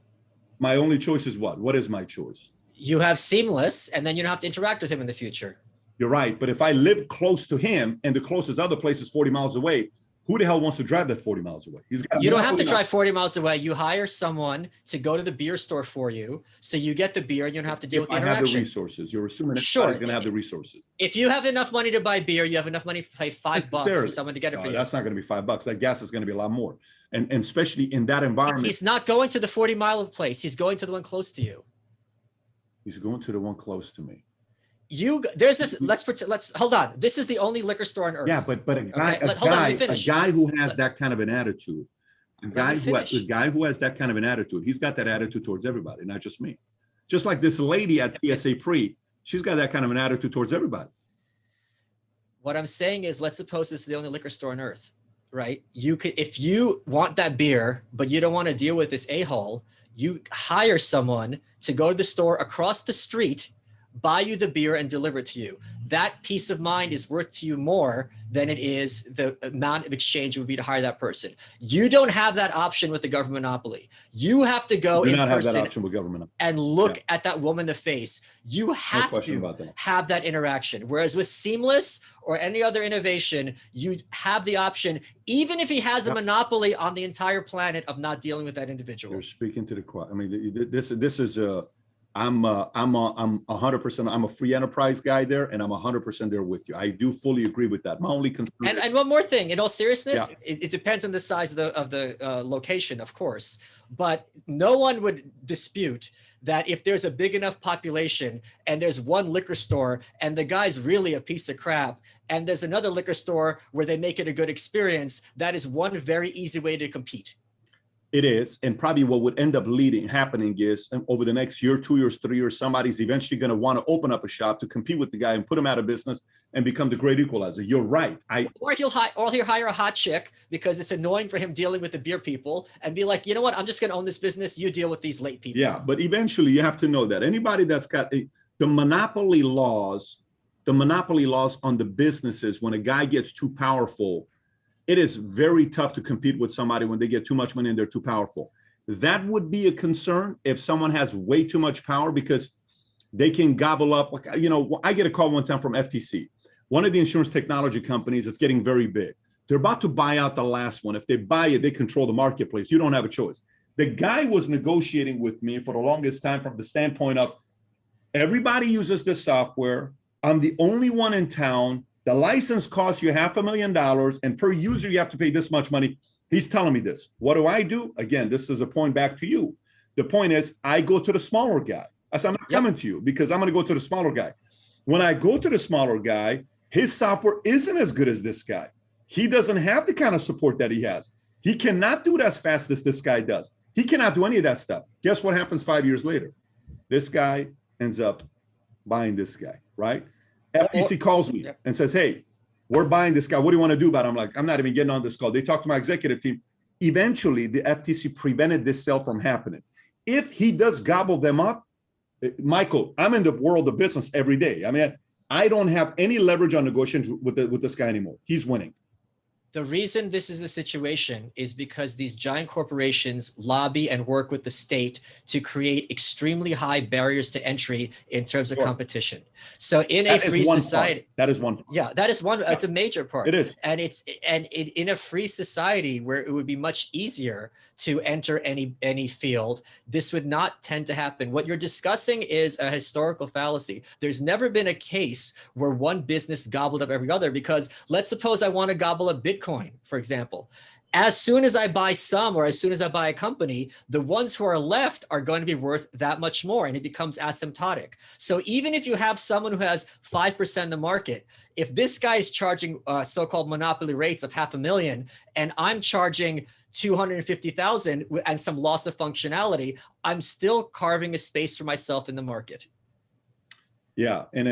My only choice is what? What is my choice? You have Seamless, and then you don't have to interact with him in the future. You're right. But if I live close to him and the closest other place is 40 miles away, who the hell wants to drive that 40 miles away? You don't have to drive 40 miles away. You hire someone to go to the beer store for you. So you get the beer and you don't have to deal with the interaction. I have the resources. You're assuming everybody's going to have the resources. If you have enough money to buy beer, you have enough money to pay $5 for someone to get it for you. That's not going to be $5. That gas is going to be a lot more. And especially in that environment. He's not going to the 40-mile place. He's going to the one close to you. He's going to the one close to me. There's this. Let's hold on. This is the only liquor store on earth. Yeah, but a guy who has that kind of an attitude, a guy who has that kind of an attitude, he's got that attitude towards everybody, not just me. Just like this lady at PSA Pre, she's got that kind of an attitude towards everybody. What I'm saying is, let's suppose this is the only liquor store on earth, right? You could, if you want that beer, but you don't want to deal with this a-hole, you hire someone to go to the store across the street, buy you the beer and deliver it to you. That peace of mind is worth to you more than it is the amount of exchange it would be to hire that person. You don't have that option with the government monopoly. You have to go in person and look at that woman in the face. You have to have that interaction. Whereas with Seamless or any other innovation, you have the option, even if he has a monopoly on the entire planet, of not dealing with that individual. You're speaking to the choir. I mean, this is a... I'm 100%. I'm a free enterprise guy there, and I'm 100% there with you. I do fully agree with that. My only concern. And one more thing, in all seriousness, it depends on the size of the location, of course. But no one would dispute that if there's a big enough population and there's one liquor store and the guy's really a piece of crap, and there's another liquor store where they make it a good experience, that is one very easy way to compete. It is, and probably what would end up happening is over the next year, 2 years, 3 years, somebody's eventually going to want to open up a shop to compete with the guy and put him out of business and become the great equalizer. You're right. Or he'll hire a hot chick because it's annoying for him dealing with the beer people and be like, you know what, I'm just going to own this business. You deal with these late people. Yeah, but eventually you have to know that anybody that's got the monopoly laws on the businesses, when a guy gets too powerful, it is very tough to compete with somebody when they get too much money and they're too powerful. That would be a concern if someone has way too much power, because they can gobble up. Like, you know, I get a call one time from FTC, one of the insurance technology companies that's getting very big. They're about to buy out the last one. If they buy it, they control the marketplace. You don't have a choice. The guy was negotiating with me for the longest time from the standpoint of, everybody uses this software. I'm the only one in town. The license costs you $500,000, and per user, you have to pay this much money. He's telling me this. What do? Again, this is a point back to you. The point is, I go to the smaller guy. I said, I'm not coming to you because I'm going to go to the smaller guy. When I go to the smaller guy, his software isn't as good as this guy. He doesn't have the kind of support that he has. He cannot do it as fast as this guy does. He cannot do any of that stuff. Guess what happens 5 years later? This guy ends up buying this guy, right? FTC calls me and says, hey, we're buying this guy. What do you want to do about it? I'm like, I'm not even getting on this call. They talked to my executive team. Eventually, the FTC prevented this sale from happening. If he does gobble them up, Michael, I'm in the world of business every day. I mean, I don't have any leverage on negotiations with this guy anymore. He's winning. The reason this is a situation is because these giant corporations lobby and work with the state to create extremely high barriers to entry in terms of competition. So in a free society, that is one part. Yeah, that is one. That's a major part. It is. And in a free society where it would be much easier to enter any field, this would not tend to happen. What you're discussing is a historical fallacy. There's never been a case where one business gobbled up every other, because let's suppose I want to gobble up Bitcoin, for example. As soon as I buy some, or as soon as I buy a company, the ones who are left are going to be worth that much more, and it becomes asymptotic. So even if you have someone who has 5% of the market, if this guy is charging so-called monopoly rates of $500,000 and I'm charging 250,000 and some loss of functionality, I'm still carving a space for myself in the market. Yeah, so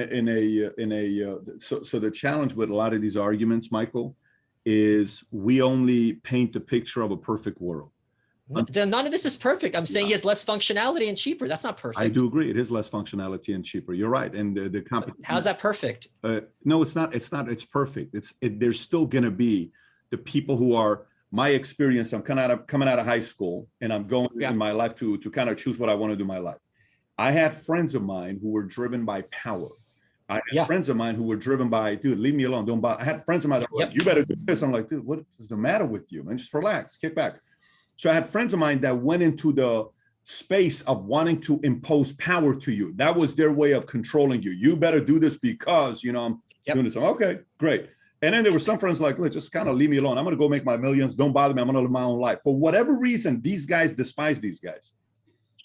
the challenge with a lot of these arguments, Michael, is we only paint the picture of a perfect world. None of this is perfect. I'm saying he has less functionality and cheaper. That's not perfect. I do agree. It is less functionality and cheaper. You're right. And the company. How's that perfect? No, it's not. It's not. It's perfect. There's still going to be the people who are my experience. I'm coming out of high school, and I'm going in my life to kind of choose what I want to do in my life. I had friends of mine who were driven by power. I had friends of mine who were driven by, dude, leave me alone. Don't bother. I had friends of mine that were like, you better do this. I'm like, dude, what is the matter with you, man? Just relax, kick back. So I had friends of mine that went into the space of wanting to impose power to you. That was their way of controlling you. You better do this because, you know, I'm doing this. Okay, great. And then there were some friends like, look, just kind of leave me alone. I'm going to go make my millions. Don't bother me. I'm going to live my own life. For whatever reason, these guys despise these guys.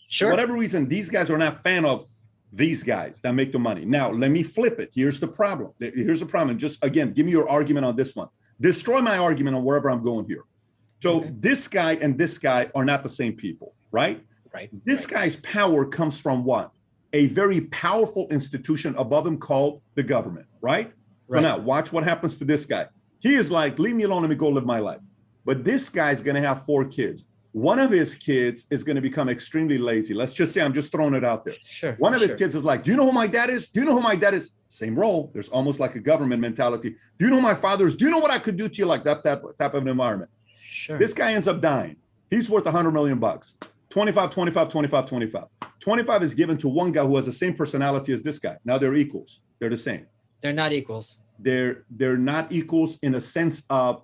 Sure. For whatever reason, these guys are not fan of these guys that make the money. Now, let me flip it. Here's the problem. Here's the problem. Just, again, give me your argument on this one. Destroy my argument on wherever I'm going here. So this guy and this guy are not the same people, right? Right. This guy's power comes from what? A very powerful institution above him called the government, right? So now watch what happens to this guy. He is like, leave me alone, let me go live my life. But this guy's going to have 4 kids. One of his kids is going to become extremely lazy. Let's just say, I'm just throwing it out there. Sure. One of his kids is like, do you know who my dad is? Do you know who my dad is? Same role. There's almost like a government mentality. Do you know who my father is? Do you know what I could do to you? Like that type of an environment. Sure. This guy ends up dying. He's worth $100 million. 25, 25, 25, 25. 25 is given to one guy who has the same personality as this guy. Now they're equals. They're the same. They're not equals. They're not equals in a sense of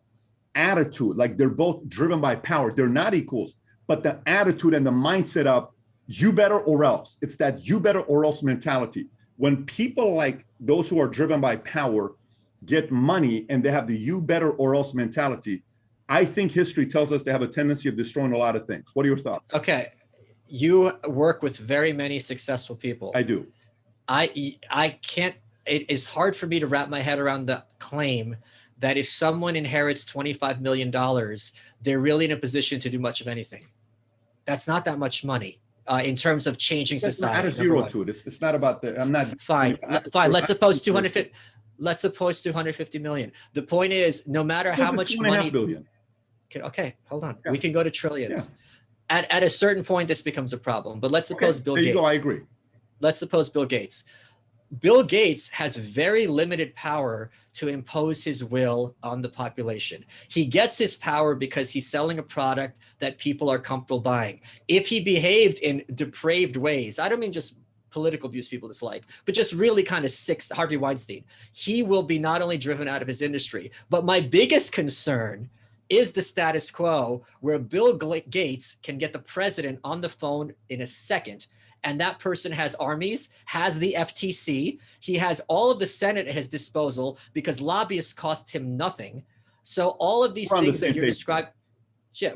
attitude. Like they're both driven by power. They're not equals, but the attitude and the mindset of you better or else. It's that you better or else mentality. When people like those who are driven by power get money and they have the you better or else mentality, I think history tells us they have a tendency of destroying a lot of things. What are your thoughts? Okay. You work with very many successful people. I do. I can't, it is hard for me to wrap my head around the claim that if someone inherits $25 million, they're really in a position to do much of anything. That's not that much money in terms of changing society. Add a zero to it. It's not about the, I'm not. Fine. Let's suppose 250 million. The point is, no matter how much money. Billion. Okay, hold on. Yeah. We can go to trillions. Yeah. At a certain point, this becomes a problem. But let's suppose Bill Gates. There you go. I agree. Let's suppose Bill Gates. Bill Gates has very limited power to impose his will on the population. He gets his power because he's selling a product that people are comfortable buying. If he behaved in depraved ways, I don't mean just political views people dislike, but just really kind of sick, Harvey Weinstein, he will be not only driven out of his industry, but my biggest concern is the status quo where Bill Gates can get the president on the phone in a second. And that person has armies, has the FTC. He has all of the Senate at his disposal because lobbyists cost him nothing. So all of these things that you're describing,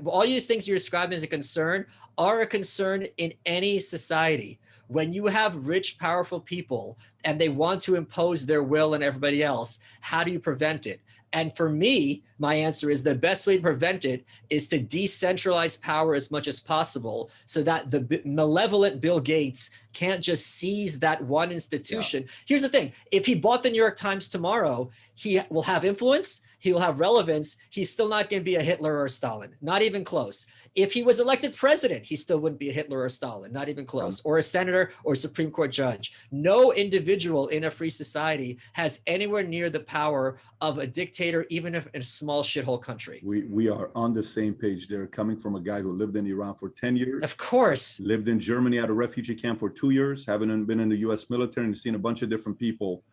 all these things you're describing as a concern are a concern in any society. When you have rich, powerful people and they want to impose their will on everybody else, how do you prevent it? And for me, my answer is the best way to prevent it is to decentralize power as much as possible so that the malevolent Bill Gates can't just seize that one institution. Yeah. Here's the thing. If he bought the New York Times tomorrow, he will have influence. He will have relevance. He's still not going to be a Hitler or a Stalin, not even close. If he was elected president, he still wouldn't be a Hitler or a Stalin, not even close, or a senator or a Supreme Court judge. No individual in a free society has anywhere near the power of a dictator, even if in a small shithole country. We are on the same page there, coming from a guy who lived in Iran for 10 years. Of course. Lived in Germany at a refugee camp for 2 years, having been in the US military and seen a bunch of different people.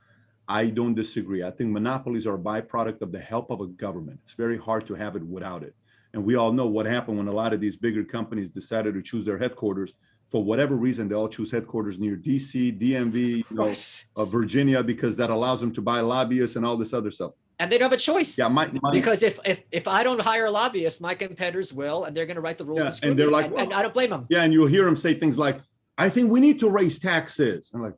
I don't disagree. I think monopolies are a byproduct of the help of a government. It's very hard to have it without it. And we all know what happened when a lot of these bigger companies decided to choose their headquarters. For whatever reason, they all choose headquarters near DC, DMV, Virginia, because that allows them to buy lobbyists and all this other stuff. And they don't have a choice. Yeah, because if I don't hire lobbyists, my competitors will, and they're going to write the rules. Yeah, and they're like, and I don't blame them. Yeah, and you'll hear them say things like, "I think we need to raise taxes." I'm like,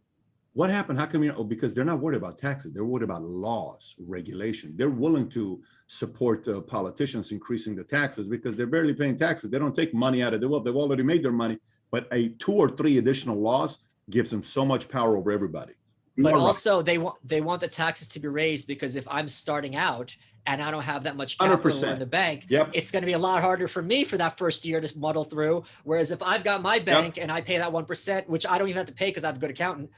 what happened? How come you know? Oh, because they're not worried about taxes. They're worried about laws, regulation. They're willing to support politicians increasing the taxes because they're barely paying taxes. They don't take money out of the wealth. They've already made their money. But 2 or 3 additional laws gives them so much power over everybody. But also they want the taxes to be raised because if I'm starting out and I don't have that much capital 100%. in the bank, Yep. It's going to be a lot harder for me for that first year to muddle through. Whereas if I've got my bank and I pay that 1%, which I don't even have to pay because I have a good accountant,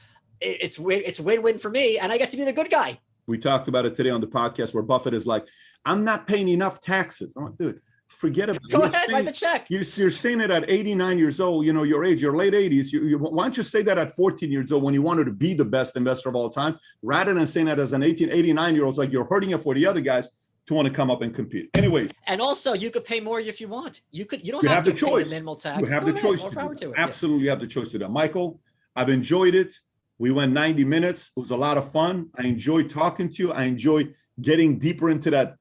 it's win-win for me, and I get to be the good guy. We talked about it today on the podcast where Buffett is like, I'm not paying enough taxes. I'm like, dude, forget about it. Go ahead, write the check. You're saying it at 89 years old, you know, your age, your late 80s. Why don't you say that at 14 years old when you wanted to be the best investor of all time, rather than saying that as an 89-year-old, like you're hurting it for the other guys to want to come up and compete. Anyways. And also, you could pay more if you want. You don't have to pay the minimal tax. You have the choice. Absolutely, you have the choice to do that. Michael, I've enjoyed it. We went 90 minutes. It was a lot of fun. I enjoyed talking to you. I enjoyed getting deeper into that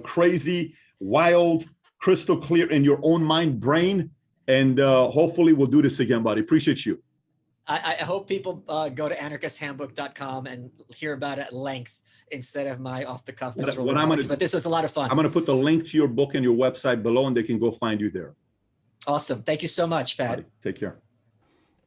crazy, wild, crystal clear in your own mind brain. And hopefully we'll do this again, buddy. Appreciate you. I hope people go to anarchisthandbook.com and hear about it at length instead of my off-the-cuff. But this was a lot of fun. I'm going to put the link to your book and your website below, and they can go find you there. Awesome. Thank you so much, Pat. Buddy, take care.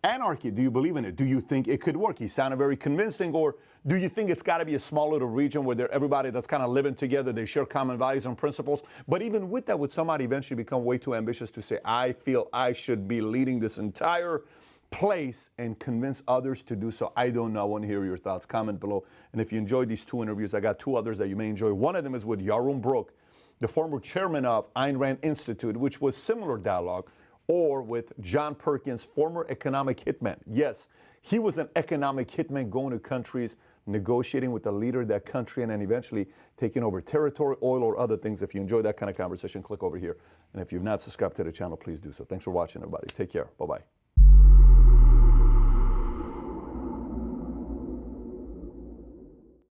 Anarchy, do you believe in it? Do you think it could work? He sounded very convincing. Or do you think it's got to be a small little region where everybody that's kind of living together, they share common values and principles? But even with that, would somebody eventually become way too ambitious to say, I feel I should be leading this entire place and convince others to do so? I don't know. I want to hear your thoughts. Comment below. And if you enjoyed these 2 interviews, I got 2 others that you may enjoy. One of them is with Yaron Brook, the former chairman of Ayn Rand Institute, which was similar dialogue, or with John Perkins, former economic hitman. Yes, he was an economic hitman going to countries, negotiating with the leader of that country, and then eventually taking over territory, oil, or other things. If you enjoy that kind of conversation, click over here. And if you've not subscribed to the channel, please do so. Thanks for watching, everybody. Take care. Bye-bye.